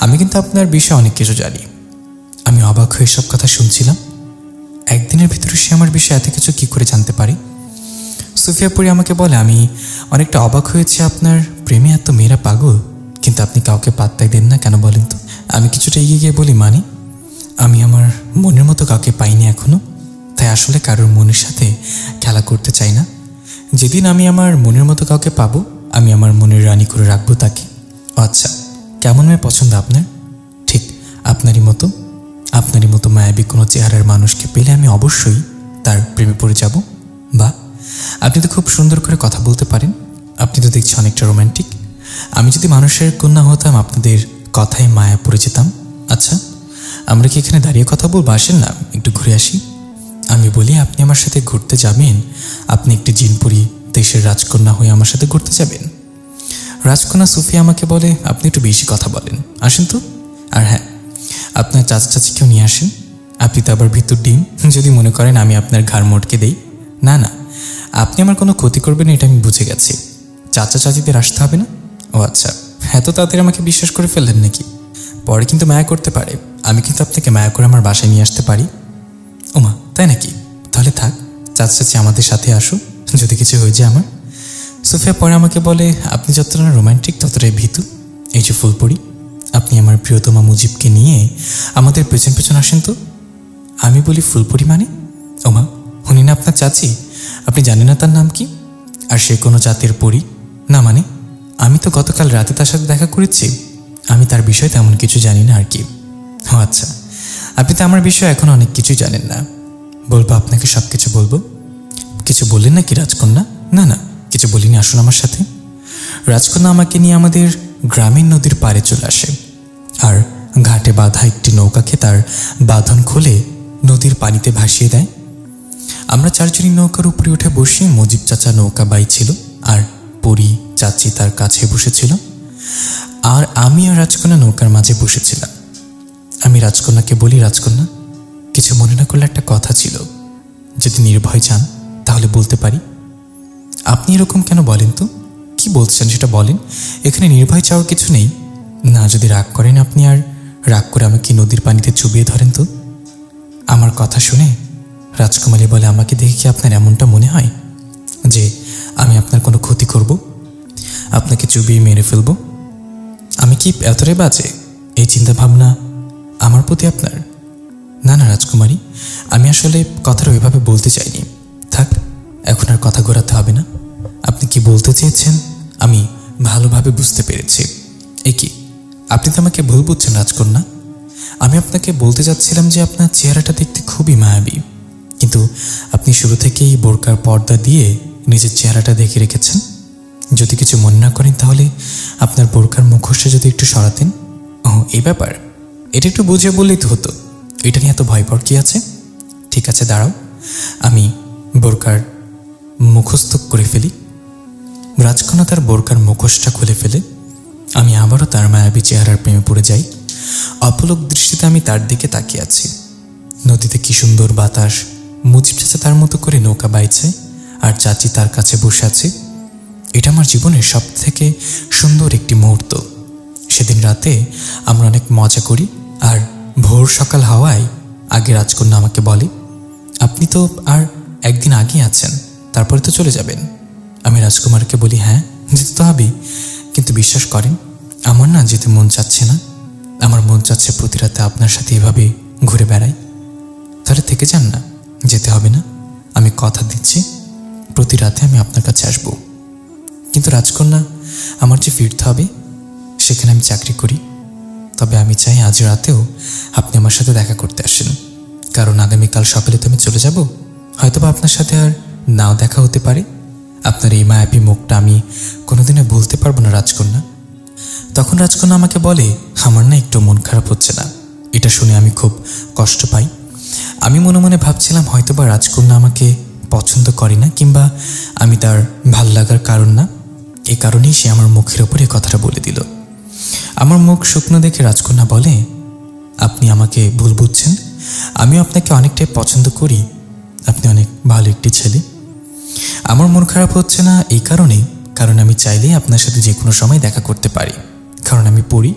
আমি কিন্তু আপনার বিষয়ে অনেক কিছু জানি। আমি অবাক হয়ে সব কথা শুনছিলাম। একদিনের ভিতরে সে আমার বিষয়ে এত কিছু কি করে জানতে পারে? সুফিয়া পরি আমাকে বলে, আমি অনেকটা অবাক হয়েছি, আপনার প্রেমে এত মেয়েরা পাগল, কিন্তু আপনি কাউকে পাত্তাই দেন না কেন বলেন তো? আমি কিছুটা এগিয়ে গিয়ে বলি, মানে আমি আমার মনের মতো কাউকে পাইনি এখনো, তাই আসলে কারোর মনের সাথে খেলা করতে চাই না। যেদিন আমি আমার মনের মতো কাউকে পাবো, আমি আমার মনের রানী করে রাখবো তাকে। আচ্ছা, কেমন মেয়ে পছন্দ আপনার? ঠিক আপনারই মতো মায়াবী কোনো চেহারার মানুষকে পেলে আমি অবশ্যই তার প্রেমে পড়ে যাব। বা আপনি তো খুব সুন্দর করে কথা বলতে পারেন, আপনি তো দেখছি অনেকটা রোম্যান্টিক। আমি যদি মানুষের কন্যা হতাম, আপনাদের কথায় মায়া পড়ে যেতাম। আচ্ছা, আমরা কি এখানে দাঁড়িয়ে কথা বলবো? আসেন না একটু ঘুরে আসি। আমি বলি, আপনি আমার সাথে ঘুরতে যাবেন? আপনি একটি জিনপুরি দেশের রাজকন্যা হয়ে আমার সাথে ঘুরতে যাবেন? রাজকন্যা সুফিয়া আমাকে বলে, আপনি একটু বেশি কথা বলেন, আসেন তো। আর হ্যাঁ, আপনার চাচা চাচিকেও নিয়ে আসেন। আপনি তো আবার ভিতর ডিম, যদি মনে করেন আমি আপনার ঘাড় মোটকে দেই। না না, আপনি আমার কোনো ক্ষতি করবেন এটা আমি বুঝে গেছি। চাচা চাচিদের আসতে হবে না? ও আচ্ছা, এত তাড়াতাড়ি আমাকে বিশ্বাস করে ফেললেন নাকি? পরে কিন্তু মায়া করতে পারে, আমি কিন্তু আপনাকে মায়া করে আমার বাসায় নিয়ে আসতে পারি। ওমা, তাই নাকি? তাহলে থাক, চাচা চাচি আমাদের সাথে আসো, যদি কিছু হয়ে যায় আমার। সুফিয়া পরে আমাকে বলে, আপনি যতটা না রোম্যান্টিক ততটাই ভীতু। এই যে ফুলপরি, আপনি আমার প্রিয়তমা মুজিবকে নিয়ে আমাদের পেছন পেছন আসেন তো। আমি বলি, ফুলপরি মানে? ওমা, উনি না আপনার চাচি? আপনি জানেন না তার নাম কি? আর সে কোনো জাতের পরী না? মানে আমি তো গতকাল রাতে তার সাথে দেখা করেছি। আমি তার বিষয়ে তেমন কিছু জানি না আর কি। ও আচ্ছা, আপনি তো আমার বিষয়ে এখন অনেক কিছুই জানেন না। বলবো আপনাকে সব কিছু বলবো। কিছু বললেন নাকি রাজকন্যা? না না, কিছু বলিনি, আসুন আমার সাথে। রাজকন্যা আমাকে নিয়ে আমাদের গ্রামের নদীর পাড়ে চলে আসে আর ঘাটে বাঁধা একটি নৌকাকে তার বাঁধন খুলে নদীর পানিতে ভাসিয়ে দেয়। আমরা চারজনই নৌকার উপরে উঠে বসে মুজিব চাচা নৌকা বাইছিল আর পরী চাচি তার কাছে বসেছিল, আর আমি আর রাজকন্যা নৌকার মাঝে বসেছিলাম। আমি রাজকন্যাকে বলি, রাজকন্যা, কিছু মনে না করলে একটা কথা ছিল, যদি নির্ভয় চান তাহলে বলতে পারি। আপনি এরকম কেন বলেন তো? কি বলছেন সেটা বলেন, এখানে নির্ভয় চাওয়ার কিছু নেই। না যদি রাগ করেন আপনি, আর রাগ করে আমাকে নদীর পানিতে চুবিয়ে ধরেন তো। আমার কথা শুনে রাজকুমারী বলে, আমাকে দেখে কি আপনার এমনটা মনে হয় যে আমি আপনার কোনো ক্ষতি করব, আপনাকে চুবিয়ে মেরে ফেলব? আমি কি এতটাই বাজে এই চিন্তা ভাবনা আমার প্রতি আপনার? না না রাজকুমারী, আমি আসলে কথাটা ওইভাবে বলতে চাইনি। থাক, এখন আর কথা ঘোরাতে হবে না। আপনি কি বলতে চেয়েছেন আমি ভালোভাবে বুঝতে পেরেছি। কি আপনি তো আমাকে ভুল বুঝছেন রাজকন্যা। আমি আপনাকে বলতে চাচ্ছিলাম যে আপনার চেহারাটা দেখতে খুবই মায়াবী, কিন্তু আপনি শুরু থেকেই বোরকার পর্দা দিয়ে নিজের চেহারাটা দেখে রেখেছেন। যদি কিছু মনে না করেন তাহলে আপনার বোরকার মুখোশটা যদি একটু সরাতেন। ও এই ব্যাপার, এটা একটু বুঝে বললেই তো হতো। এটা নিয়ে এত ভয় পাওয়ার কি আছে? ঠিক আছে দাঁড়াও, আমি বোরকার মুখস্থ করে ফেলি। রাজকন্যা তার বোরকার মুখোশটা খুলে ফেলে। আমি আবারও তার মায়াবী চেহারার প্রেমে পড়ে যাই। অপলক দৃষ্টিতে আমি তার দিকে তাকিয়ে আছি। নদীতে কি সুন্দর বাতাস, মুজিব চাচা তার মতো করে নৌকা বাইছে আর চাচি তার কাছে বসে আছে। এটা আমার জীবনের সব থেকে সুন্দর একটি মুহূর্ত। সেদিন রাতে আমরা অনেক মজা করি, আর ভোর সকাল হওয়ায় আগে রাজকন্যা আমাকে বলে, আপনি তো আর একদিন আগে আছেন, তারপরে তো চলে যাবেন। আমি রাজকুমারকে বলি, হ্যাঁ যেতে তো হবেই, কিন্তু বিশ্বাস করেন আমার না যেতে মন চাচ্ছে না। আমার মন চাচ্ছে প্রতি রাতে আপনার সাথে এভাবে ঘুরে বেড়াই। তাহলে থেকে যান না, যেতে হবে না। আমি কথা দিচ্ছি প্রতি রাতে আমি আপনার কাছে আসব। কিন্তু রাজকন্যা, আমার যে ফিরতে হবে, সেখানে আমি চাকরি করি। তবে আমি চাই আজ রাতেও আপনি আমার সাথে দেখা করতে আসেন, কারণ আগামীকাল সকালে তো আমি চলে যাব। হয়তোবা আপনার সাথে আর নাও দেখা হতে পারে। আপনার এই মায়াবী মুখটা আমি কোনোদিনে ভুলতে পারবো না রাজকন্যা। তখন রাজকন্যা আমাকে বলে, আমার না একটু মন খারাপ হচ্ছে না। এটা শুনে আমি খুব কষ্ট পাই। আমি মনে মনে ভাবছিলাম হয়তোবা রাজকন্যা আমাকে পছন্দ করে না, কিংবা আমি তার ভাল লাগার কারণ না। এই কারণেই সে আমার মুখের ওপরে কথাটা বলে দিল। আমার মুখ শুকনো দেখে রাজকন্যা বলে, আপনি আমাকে ভুল বুঝছেন। আমিও আপনাকে অনেকটাই পছন্দ করি। আপনি অনেক ভালো একটি ছেলে। আমার মন খারাপ হচ্ছে না এই কারণেই, কারণ আমি চাইলেই আপনার সাথে যে কোনো সময় দেখা করতে পারি। কারণ আমি পড়ি,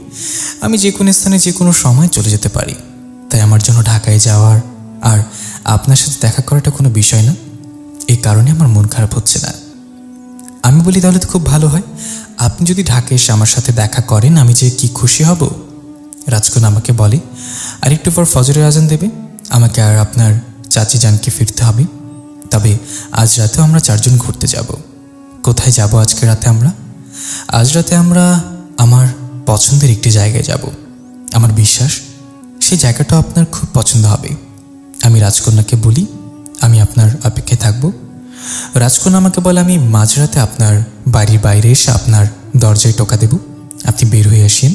আমি যে কোনো স্থানে যে কোনো সময় চলে যেতে পারি। তাই আমার জন্য ঢাকায় যাওয়ার আর আপনার সাথে দেখা করাটা কোনো বিষয় না। এই কারণে আমার মন খারাপ হচ্ছে না। আমি বলি, তাহলে তো খুব ভালো হয়। আপনি যদি ঢাকায় এসে আমার সাথে দেখা করেন, আমি যে কি খুশি হব। রাজকন্যা আমাকে বলে, আর একটু পর ফজরের আজান দেবে, আমাকে আর আপনার চাচি জানকে ফিরতে হবে। তবে আজ রাতেও আমরা চারজন ঘুরতে যাব। কোথায় যাব আজকে রাতে আমরা? আজ রাতে আমরা আমার পছন্দের একটি জায়গায় যাব। আমার বিশ্বাস সেই জায়গাটা আপনার খুব পছন্দ হবে। আমি রাজকন্যাকে বলি, আমি আপনার অপেক্ষায় থাকব। রাজকন্যা আমাকে বলে, আমি মাঝরাতে আপনার বাড়ির বাইরে এসে আপনার দরজায় টোকা দেব। আপনি বের হয়ে আসেন।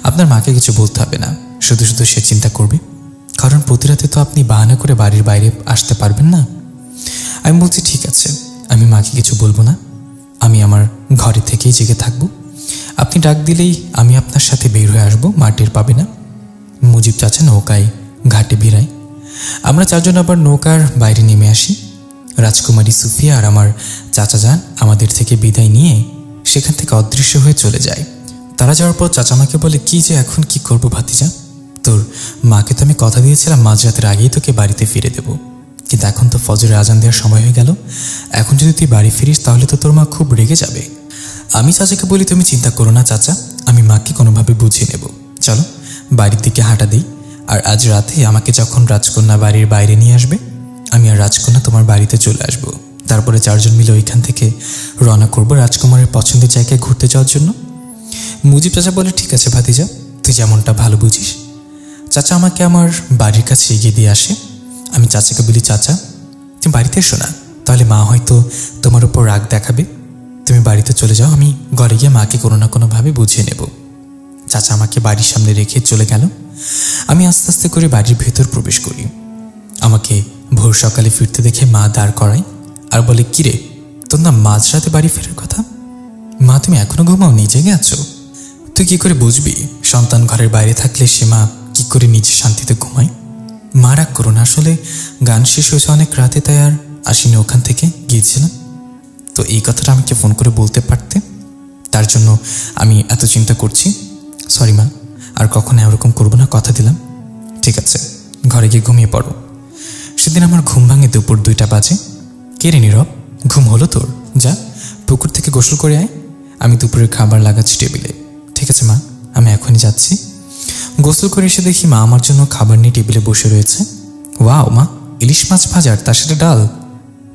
আপনার মাকে কিছু বলতে হবে না, শুধু শুধু সে চিন্তা করবে, কারণ প্রতি রাতে তো আপনি বাহানা করে বাড়ির বাইরে আসতে পারবেন না। আমি বলছি, ঠিক আছে, আমি মাকে কিছু বলবো না। আমি আমার ঘরে থেকেই জেগে থাকবো। আপনি ডাক দিলেই আমি আপনার সাথে বের হয়ে আসবো, মা টের পাবে না। মুজিব চাচা নৌকায় ঘাটে ভিড়ায়। আমরা চারজন আবার নৌকার বাইরে নেমে আসি। রাজকুমারী সুফিয়া আর আমার চাচা যান আমাদের থেকে বিদায় নিয়ে সেখান থেকে অদৃশ্য হয়ে চলে যায়। তারা যাওয়ার পর চাচা আমাকে বলে, কি যে এখন কি করবো ভাতিজা, তোর মাকে তো আমি কথা দিয়েছিলাম মাঝরাতের আগেই তোকে বাড়িতে ফিরে দেব, কিন্তু এখন তো ফজরের আজান দেওয়ার সময় হয়ে গেল। এখন যদি তুই বাড়ি ফিরিস তাহলে তো তোর মা খুব রেগে যাবে। আমি চাচাকে বলি, তুমি চিন্তা করো না চাচা, আমি মাকে কোনোভাবে বুঝিয়ে নেব। চলো বাড়ির দিকে হাঁটা দিই, আর আজ রাতে আমাকে যখন রাজকন্যা বাড়ির বাইরে নিয়ে আসবে আমি আর রাজকন্যা তোমার বাড়িতে চলে আসব, তারপরে 4 জন মিলে ওইখান থেকে রওনা করব রাজকুমারের পছন্দের জায়গায় ঘুরতে যাওয়ার জন্য। মুজিব চাচা বলে, ঠিক আছে ভাতিজা, তুই যেমনটা ভালো বুঝিস। চাচা আমাকে আমার বাড়ির কাছে এগিয়ে দিয়ে আসে। আমি চাচাকে বলি, চাচা তুমি বাড়িতে এসো না, তাহলে মা হয়তো তোমার উপর রাগ দেখাবে। তুমি বাড়িতে চলে যাও, আমি ঘরে গিয়ে মাকে কোনো না কোনোভাবে বুঝিয়ে নেব। চাচা আমাকে বাড়ির সামনে রেখে চলে গেল। আমি আস্তে আস্তে করে বাড়ির ভেতর প্রবেশ করি। আমাকে ভোর সকালে ফিরতে দেখে মা দাঁড় করায় আর বলে, কিরে তোর না মাঝরাতে বাড়ি ফেরার কথা? মা তুমি এখনো ঘুমাওনি, জেগে আছো? তুই কি করে বুঝবি সন্তান ঘরের বাইরে থাকলে সে মা কি করে নিজে শান্তিতে ঘুমায়? মা রাগ করো না, আসলে গান শেষ হয়েছে অনেক রাতে, তাই আর আসিনি, ওখান থেকে গিয়েছিলাম। তো এই কথাটা আমাকে ফোন করে বলতে পারতে, তার জন্য আমি এত চিন্তা করছি। সরি মা, আর কখনো এরকম করবো না, কথা দিলাম। ঠিক আছে, ঘরে গিয়ে ঘুমিয়ে পড়ো। সেদিন আমার ঘুম ভাঙে দুপুর 2টা বাজে। কে রে নীরব, ঘুম হলো তোর? যা পুকুর থেকে গোসল করে আয়, আমি দুপুরের খাবার লাগাচ্ছি টেবিলে। ঠিক আছে মা, আমি এখনই যাচ্ছি। গোসল করে এসে দেখি মা আমার জন্য খাবার নিয়ে টেবিলে বসে রয়েছে। ওয়াও মা, ইলিশ মাছ ভাজা আর তার সাথে ডাল,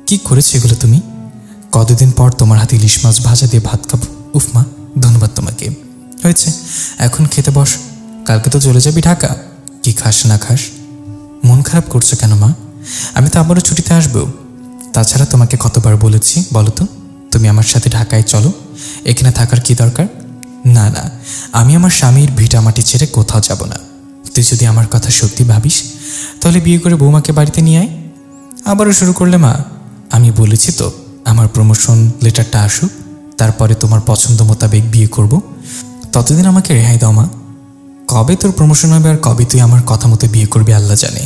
কি করেছো এগুলো তুমি? কতদিন পর তোমার হাতে ইলিশ মাছ ভাজা দিয়ে ভাত খাবো। উফ মা, ধন্যবাদ তোমাকে। হয়েছে, এখন খেতে বস, কালকে তো চলে যাবি ঢাকা। কি খাস না খাস? মন খারাপ করছো কেন মা? আমি তো আবারও ছুটিতে আসবো। তাছাড়া তোমাকে কতবার বলেছি বলো তো, তুমি আমার সাথে ঢাকায় চলো, এখানে থাকার কি দরকার? না না, আমি আমার স্বামীর ভিটা মাটি ছেড়ে কোথাও যাব না। তুই যদি আমার কথা সত্যি ভাবিস তাহলে বিয়ে করে বৌমাকে বাড়িতে নিয়ে আয়। আবারও শুরু করলে মা, আমি বলেছি তো আমার প্রমোশন লেটারটা আসুক, তারপরে তোমার পছন্দ মোতাবেক বিয়ে করব। ততদিন আমাকে রেহাই দাও মা। কবে তোর প্রমোশন হবে আর কবে তুই আমার কথা মতো বিয়ে করবি আল্লাহ জানে।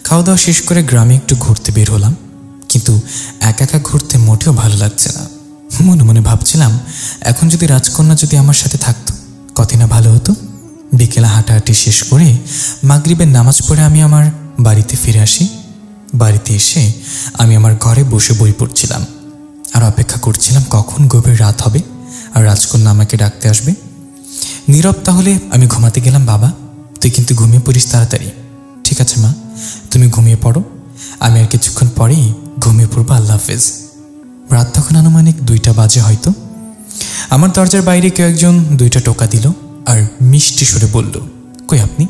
খাওয়া দাওয়া শেষ করে গ্রামে একটু ঘুরতে বের হলাম, কিন্তু একা একা ঘুরতে মোটেও ভালো লাগছে না। মনে মনে ভাবছিলাম, এখন যদি রাজকন্যা যদি আমার সাথে থাকতো কতই না ভালো হতো। বিকেলে হাঁটাহাঁটি শেষ করে মাগরিবের নামাজ পড়ে আমি আমার বাড়িতে ফিরে আসি। বাড়িতে এসে আমি আমার ঘরে বসে বই পড়ছিলাম আর অপেক্ষা করছিলাম কখন গভীর রাত হবে আর রাজকন্যা আমাকে ডাকতে আসবে। নীরব, তাহলে আমি ঘুমাতে গেলাম। বাবা তুই কিন্তু ঘুমিয়ে পড়িস তাড়াতাড়ি। ঠিক আছে মা, তুমি ঘুমিয়ে পড়ো, আমি আর কিছুক্ষণ পরেই ঘুমিয়ে পড়বো, আল্লাহ হাফেজ। রাত তখন আনুমানিক 2টা বাজে হয়তো। আমার দরজার বাইরে কেউ একজন 2টা টোকা দিল আর মিষ্টি সুরে বলল, কই আপনি,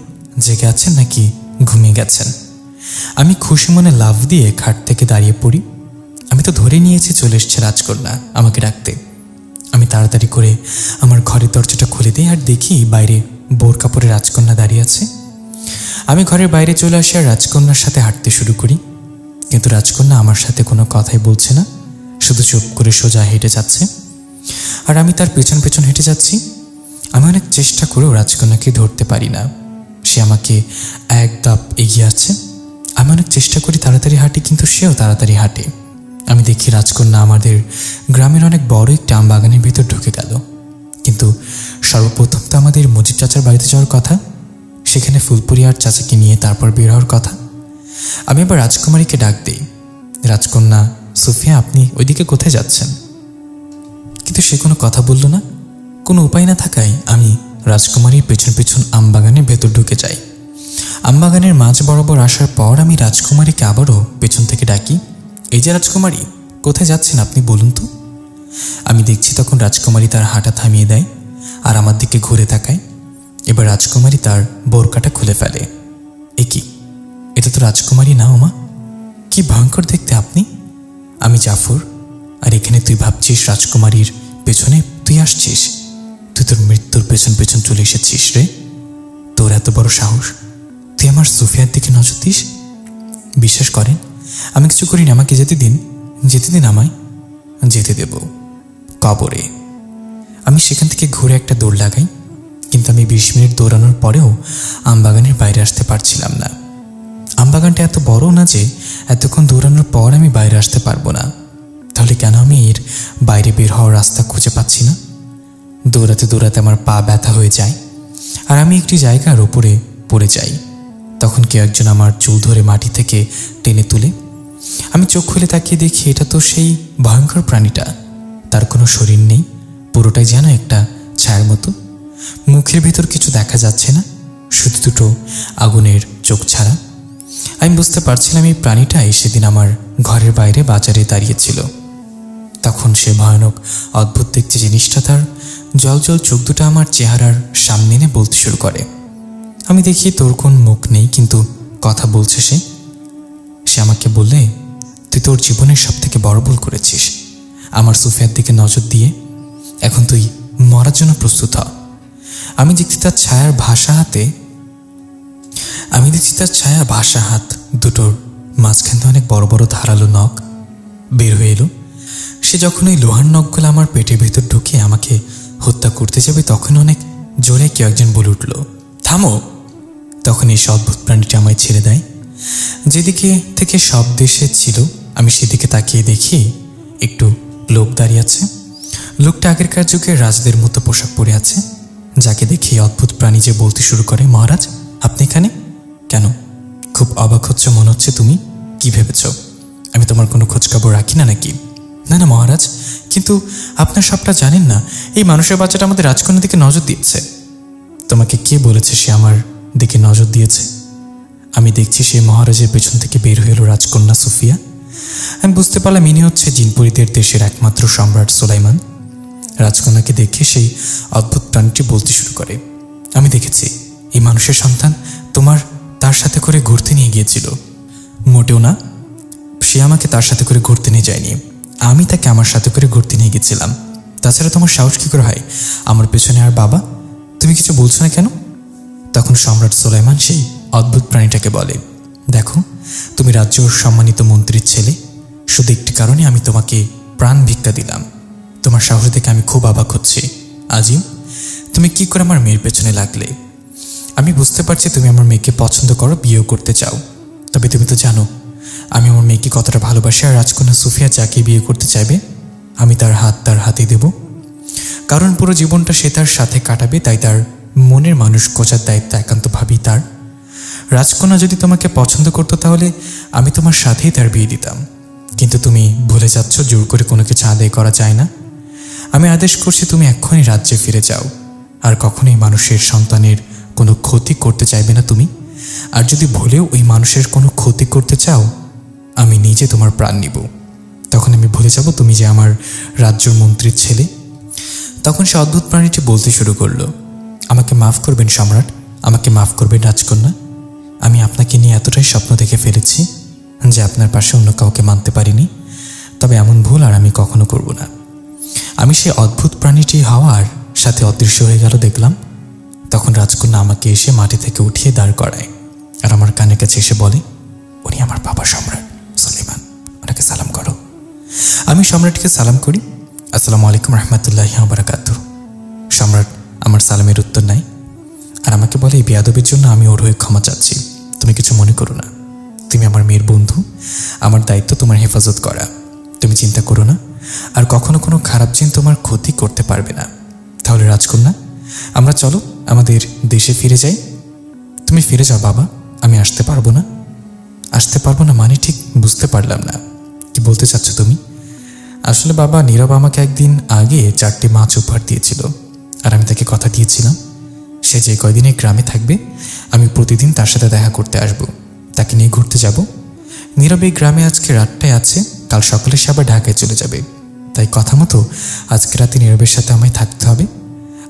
জেগে আছেন নাকি ঘুমিয়ে গেছেন? আমি খুশি মনে লাফ দিয়ে খাট থেকে দাঁড়িয়ে পড়ি। আমি তো ধরে নিয়েছি চলে এসছে রাজকন্যা আমাকে ডাকতে। আমি তাড়াতাড়ি করে আমার ঘরের দরজাটা খুলে দিই আর দেখি বাইরে বোর কাপড়ে রাজকন্যা দাঁড়িয়ে আছে। আমি ঘরের বাইরে চলে আসি আর রাজকন্যার সাথে হাঁটতে শুরু করি, কিন্তু রাজকন্যা আমার সাথে কোনো কথাই বলছে না, শুধু চুপ করে সোজা হেঁটে যাচ্ছে আর আমি তার পেছন পেছন হেঁটে যাচ্ছি। আমি অনেক চেষ্টা করেও রাজকন্যাকে ধরতে পারি না, সে আমাকে এক ধাপ এগিয়ে আছে। আমি অনেক চেষ্টা করি তাড়াতাড়ি হাঁটি, কিন্তু সেও তাড়াতাড়ি হাঁটে। আমি দেখি রাজকন্যা আমাদের গ্রামের অনেক বড় একটা আম বাগানের ভিতর ঢুকে গেল। কিন্তু সর্বপ্রথম তো আমাদের মুজিব চাচার বাড়িতে যাওয়ার কথা, সেখানে ফুলপুরি আর চাচাকে নিয়ে তারপর বের হওয়ার কথা। আমি আবার রাজকুমারীকে ডাক দিই, রাজকন্যা সুফিয়া আপনি ওইদিকে কোথায় যাচ্ছেন? কিন্তু সে কোনো কথা বলল না। কোনো উপায় না থাকায় আমি রাজকুমারীর পেছন পেছন আমবাগানের ভেতর ঢুকে যাই। আমবাগানের মাঝ বরাবর আসার পর আমি রাজকুমারীকে আবারও পেছন থেকে ডাকি, এই যে রাজকুমারী, কোথায় যাচ্ছেন আপনি বলুন তো? আমি দেখছি তখন রাজকুমারী তার হাঁটা থামিয়ে দেয় আর আমার দিকে ঘুরে তাকায়। এবার রাজকুমারী তার বোরকাটা খুলে ফেলে। এ কি, এটা তো রাজকুমারী না ওমা, কি ভয়ঙ্কর দেখতে আপনি। আমি জাফর, আর এখানে তুই ভাবছিস রাজকুমারীর পেছনে তুই আসছিস? তুই তোর মৃত্যুর পেছন পেছন চলে এসেছিস রে। তোর এত বড় সাহস, তুই আমার সুফিয়ার দিকে নজর দিস? বিশ্বাস করেন আমি কিছু করিনি, আমাকে যেতে দিন, যেতে দিন, আমায় যেতে দেব কবরে। আমি সেখান থেকে ঘুরে একটা দৌড় লাগাই, কিন্তু আমি 20 মিনিট দৌড়ানোর পরেও আমবাগানের বাইরে আসতে পারছিলাম না। আমবাগানটা এত বড় না যে এতক্ষণ দৌড়ানোর পর আমি বাইরে আসতে পারবো না। তাহলে কেন আমি এর বাইরে বের হওয়ার রাস্তা খুঁজে পাচ্ছি না? দৌড়াতে দৌড়াতে আমার পা ব্যথা হয়ে যায় আর আমি একটি জায়গার উপরে পড়ে যাই। তখন কেউ একজন আমার চুল ধরে মাটি থেকে টেনে তুলে। আমি চোখ খুলে তাকিয়ে দেখি এটা তো সেই ভয়ঙ্কর প্রাণীটা। তার কোনো শরীর নেই, পুরোটাই যেন একটা ছায়ার মতো। মুখের ভেতর কিছু দেখা যাচ্ছে না, শুধু দুটো আগুনের চোখ ছাড়া। আমি বুঝতে পারছিলাম এই প্রাণীটাই সেদিন আমার ঘরের বাইরে বাজারে দাঁড়িয়েছিল। তখন সে ভয়ানক অদ্ভুত দেখতে জিনিসটা তার জল জল চোখ দুটো আমার চেহারার সামনে এনে বলতে শুরু করে। আমি দেখি তোর কোন মুখ নেই, কিন্তু কথা বলছে সে। সে আমাকে বললে, তুই তোর জীবনের সব থেকে বড় ভুল করেছিস। আমার সুফিয়ার দিকে নজর দিয়ে এখন তুই মরার জন্য প্রস্তুত হ। আমি দেখছি তার ছায়ার ভাষা হাত দুটোর মাঝখান থেকে অনেক বড় বড় ধারালো নখ বের হয়ে এলো। সে যখন ওই লোহার নখগুলো আমার পেটের ভেতর ঢুকিয়ে আমাকে হত্যা করতে যাবে, তখন অনেক জোরে কেউ একজন বলে উঠল, থামো। তখন এই অদ্ভুত প্রাণীটি আমায় ছেড়ে দেয়। যেদিকে থেকে শব্দ এসেছিল আমি সেদিকে তাকিয়ে দেখি একটু লোক দাঁড়িয়ে আছে। লোকটা আগেরকার যুগের রাজদের মতো পোশাক পরে আছে। যাকে দেখে অদ্ভুত প্রাণী যে বলতে শুরু করে, মহারাজ আপনি এখানে কেন? খুব অবাক হচ্ছে মনে হচ্ছে। তুমি কি ভেবেছ আমি তোমার কোনো খোঁজখবর রাখি না নাকি? না না মহারাজ, কিন্তু আপনার সবটা জানেন না। এই মানুষের বাচ্চাটা আমাদের রাজকন্যার দিকে নজর দিয়েছে। তোমাকে কে বলেছে সে আমার দিকে নজর দিয়েছে? আমি দেখছি সেই মহারাজের পেছন থেকে বের হয়ে এলো রাজকন্যা সুফিয়া। আমি বুঝতে পারলাম ইনি হচ্ছে জিনপরিদের দেশের একমাত্র সম্রাট সুলাইমান। রাজকন্যাকে দেখে সেই অদ্ভুত প্রাণীটি বলতে শুরু করে, আমি দেখেছি এই মানুষের সন্তান তার সাথে করে ঘুরতে নিয়ে গিয়েছিল। মোটেও না, সে আমাকে তার সাথে করে ঘুরতে নিয়ে যায়নি, আমি তাকে আমার সাথে করে ঘুরতে নিয়ে গেছিলাম। তাছাড়া তোমার সাহস কী করে হয় আমার পেছনে? আর বাবা, তুমি কিছু বলছো না কেন? তখন সম্রাট সুলাইমান সেই অদ্ভুত প্রাণীটাকে বলে, দেখো তুমি রাজ্যর সম্মানিত মন্ত্রীর ছেলে, শুধু একটি কারণে আমি তোমাকে প্রাণ ভিক্ষা দিলাম। তোমার সাহস দেখে আমি খুব অবাক হচ্ছি। আজিম, তুমি কি করে আমার মেয়ের পেছনে লাগলে? আমি বুঝতে পারছি তুমি আমার মেয়েকে পছন্দ করো, বিয়েও করতে চাও। তবে তুমি তো জানো আমি আমার মেয়েকে কতটা ভালোবাসি। আর রাজকন্যা সুফিয়া যাকে বিয়ে করতে চাইবে আমি তার হাতে দেব, কারণ পুরো জীবনটা সে তার সাথে কাটাবে। তাই তার মনের মানুষ খোঁজার দায়িত্ব একান্তভাবেই তার। রাজকন্যা যদি তোমাকে পছন্দ করতো তাহলে আমি তোমার সাথেই তার বিয়ে দিতাম, কিন্তু তুমি ভুলে যাচ্ছ জোর করে কোনো কিছু আদায় করা যায় না। আমি আদেশ করছি তুমি এক্ষুনি রাজ্যে ফিরে যাও, আর কখনোই মানুষের সন্তানের কোনো ক্ষতি করতে চাইবে না তুমি। আর যদি ভুলেও ওই মানুষের কোনো ক্ষতি করতে চাও আমি নিজে তোমার প্রাণ নিব। তখন আমি ভুলে যাব তুমি যে আমার রাজ্যর মন্ত্রীর ছেলে। তখন সে অদ্ভুত প্রাণীটি বলতে শুরু করলো, আমাকে মাফ করবেন সম্রাট, আমাকে মাফ করবেন রাজকন্যা। আমি আপনাকে নিয়ে এতটাই স্বপ্ন দেখে ফেলেছি যে আপনার পাশে অন্য কাউকে মানতে পারিনি। তবে এমন ভুল আর আমি কখনো করব না। আমি সেই অদ্ভুত প্রাণীটি হওয়ার সাথে অদৃশ্য হয়ে গেল দেখলাম। তখন রাজকন্যা আমাকে এসে মাটি থেকে উঠিয়ে দাঁড় করায় আর আমার কানের কাছে এসে বলে, উনি আমার বাবা সম্রাট সুলাইমান, ওনাকে সালাম করো। আমি সম্রাটকে সালাম করি, আসসালামু আলাইকুম রহমতুল্লাহি ওয়া বারাকাতুহু। সম্রাট আমার সালামের উত্তর নাই আর আমাকে বলে, এই বেয়াদবির জন্য আমি ওর হয়ে ক্ষমা চাচ্ছি, তুমি কিছু মনে করো না। তুমি আমার মেয়ের বন্ধু, আমার দায়িত্ব তোমার হেফাজত করা, তুমি চিন্তা করো না। আর কখনো কোনো খারাপ জিন তোমার ক্ষতি করতে পারবে না। তাহলে রাজকন্যা আমরা চলো আমাদের দেশে ফিরে যাই। তুমি ফিরে যাও বাবা, আমি আসতে পারবো না। আসতে পারবো না মানে ঠিক বুঝতে পারলাম না, কি বলতে চাচ্ছ তুমি? আসলে বাবা, নীরব আমাকে একদিন আগে 4টি মাছ উপহার দিয়েছিল, আর আমি তাকে কথা দিয়েছিলাম সে যে কয়দিনে গ্রামে থাকবে আমি প্রতিদিন তার সাথে দেখা করতে আসব, তাকে নিয়ে ঘুরতে যাব। নীরব এই গ্রামে আজকে রাতটায় আছে, কাল সকালে সে আবার ঢাকায় চলে যাবে। তাই কথা মতো আজকে রাতে নীরবের সাথে আমায় থাকতে হবে।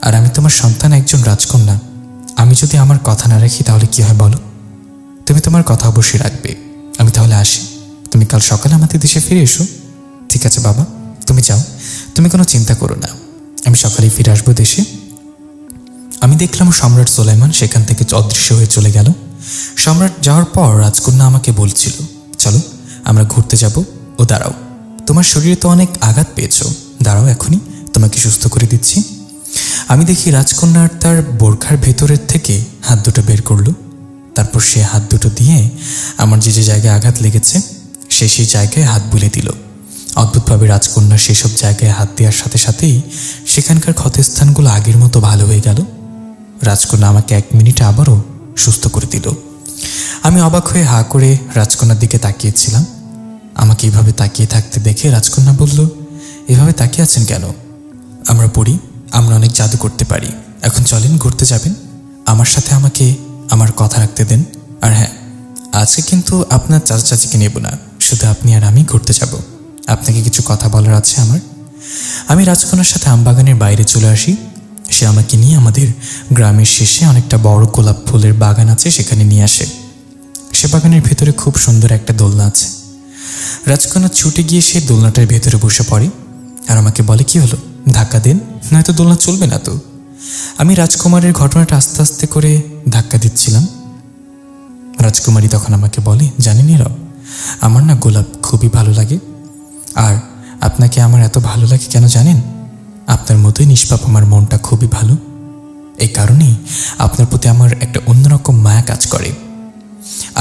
আর আমি তোমার সন্তান, একজন রাজকন্যা। আমি যদি আমার কথা না রাখি তাহলে কি হয় বলো? তুমি তোমার কথা অবশ্যই রাখবে। আমি তাহলে আসি, তুমি কাল সকালে আমাদের দেশে ফিরে এসো। ঠিক আছে বাবা, তুমি যাও, তুমি কোনো চিন্তা করো না, আমি সকালেই ফিরে আসবো দেশে। আমি দেখলাম সম্রাট সুলাইমান সেখান থেকে অদৃশ্য হয়ে চলে গেল। সম্রাট যাওয়ার পর রাজকন্যা আমাকে বলছিল, চলো আমরা ঘুরতে যাব। ও দাঁড়াও, তোমার শরীরে তো অনেক আঘাত পেয়েছো, দাঁড়াও এখনই তোমাকে সুস্থ করে দিচ্ছি। আমি দেখি রাজকন্যার তার বোরখার ভেতরের থেকে হাত দুটো বের করলো। তারপর সে হাত দুটো দিয়ে আমার যে যে জায়গায় আঘাত লেগেছে সেই জায়গায় হাত বুলে দিল। অদ্ভুতভাবে রাজকন্যা সেসব জায়গায় হাত দেওয়ার সাথে সাথেই সেখানকার ক্ষতস্থানগুলো আগের মতো ভালো হয়ে গেল। রাজকন্যা আমাকে 1 মিনিটে আবারও সুস্থ করে দিল। আমি অবাক হয়ে হা করে রাজকন্যার দিকে তাকিয়েছিলাম। আমাকে এইভাবে তাকিয়ে থাকতে দেখে রাজকন্যা বলল, এভাবে তাকিয়ে আছেন কেন? আমরা পড়ি, আমরা অনেক জাদু করতে পারি। এখন চলেন ঘুরতে যাবেন, আমার সাথে আমাকে আমার কথা রাখতে দেন। আর হ্যাঁ, আজকে কিন্তু আপনার চাচা চাচিকে নেব না, শুধু আপনি আর আমি ঘুরতে যাব। আপনাকে কিছু কথা বলার আছে আমার। আমি রাজকন্যার সাথে আমবাগানের বাইরে চলে আসি। সে আমাকে নিয়ে আমাদের গ্রামের শেষে অনেকটা বড় গোলাপ ফুলের বাগান আছে, সেখানে নিয়ে আসে। সে বাগানের ভেতরে খুব সুন্দর একটা দোলনা আছে। রাজকন্যা ছুটে গিয়ে সেই দোলনাটার ভেতরে বসে পড়ে আর আমাকে বলে, কি হলো, ধাক্কা দেন, নয়তো দোলনা চলবে না তো। আমি রাজকুমারের ঘটনাটা আস্তে আস্তে করে ধাক্কা দিচ্ছিলাম। রাজকুমারী তখন আমাকে বলে, জানেন নীরব, আমার না গোলাপ খুবই ভালো লাগে। আর আপনাকে আমার এত ভালো লাগে কেন জানেন? আপনার মতোই নিষ্পাপ আমার মনটা খুবই ভালো। এই কারণেই আপনার প্রতি আমার একটা অন্যরকম মায়া কাজ করে।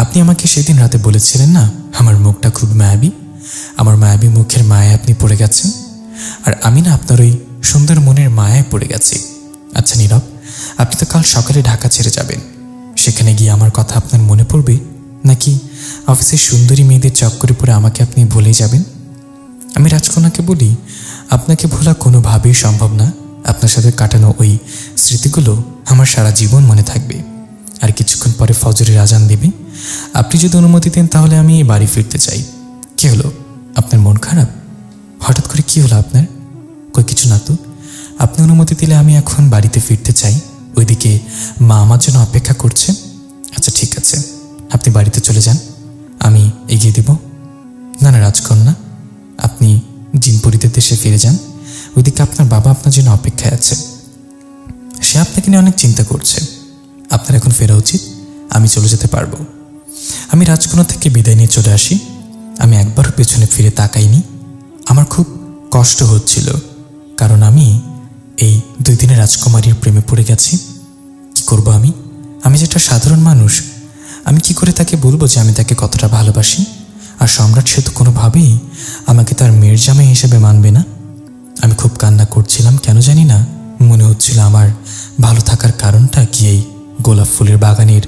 আপনি আমাকে সেদিন রাতে বলেছিলেন না, আমার মুখটা খুব মায়াবী। আমার মায়াবী মুখের মায়ায় আপনি পড়ে গেছেন, আর আমি না আপনার ওই সুন্দর মনের মায়ায় পড়ে গেছি। আচ্ছা নীরব, আপনি তো কাল সকালে ঢাকা ছেড়ে যাবেন। সেখানে গিয়ে আমার কথা আপনার মনে পড়বে, নাকি অফিসের সুন্দরী মেয়েদের চক্করে পড়ে আমাকে আপনি ভুলেই যাবেন? আমি রাজকন্যাকে বলি, আপনাকে ভোলা কোনোভাবেই সম্ভব না। আপনার সাথে কাটানো ওই স্মৃতিগুলো আমার সারা জীবন মনে থাকবে। আর কিছুক্ষণ পরে ফজরের আজান দেবে। আপনি যদি অনুমতি দেন তাহলে আমি এই বাড়ি ফিরতে চাই। কি হলো, আপনার মন খারাপ? হঠাৎ করে কি হলো আপনার? কই কিছু না তো। আপনি অনুমতি দিলে আমি এখন বাড়িতে ফিরতে চাই। ওইদিকে মা আমার জন্য অপেক্ষা করছে। আচ্ছা ঠিক আছে, আপনি বাড়িতে চলে যান, আমি এগিয়ে দেব। না না রাজকন্যা, আপনি জিনপুরীদের দেশে ফিরে যান। ওইদিকে আপনার বাবা আপনার জন্য অপেক্ষায় আছে। সে আপনাকে নিয়ে অনেক চিন্তা করছে। আপনার এখন ফেরা উচিত, আমি চলে যেতে পারবো। আমি রাজকন্যা থেকে বিদায় নিয়ে চলে আসি। আমি একবারও পেছনে ফিরে তাকাইনি। আমার খুব কষ্ট হচ্ছিল, কারণ আমি এই 2 দিনে রাজকুমারীর প্রেমে পড়ে গেছি। কি করব আমি যেটা সাধারণ মানুষ, আমি কি করে তাকে বলবো যে আমি তাকে কতটা ভালোবাসি? আর সম্রাট সে তো কোনোভাবেই আমাকে তার মেয়ের জামাই হিসেবে মানবে না। আমি খুব কান্না করছিলাম, কেন জানি না। মনে হচ্ছিল আমার ভালো থাকার কারণটা কি এই গোলাপ ফুলের বাগানের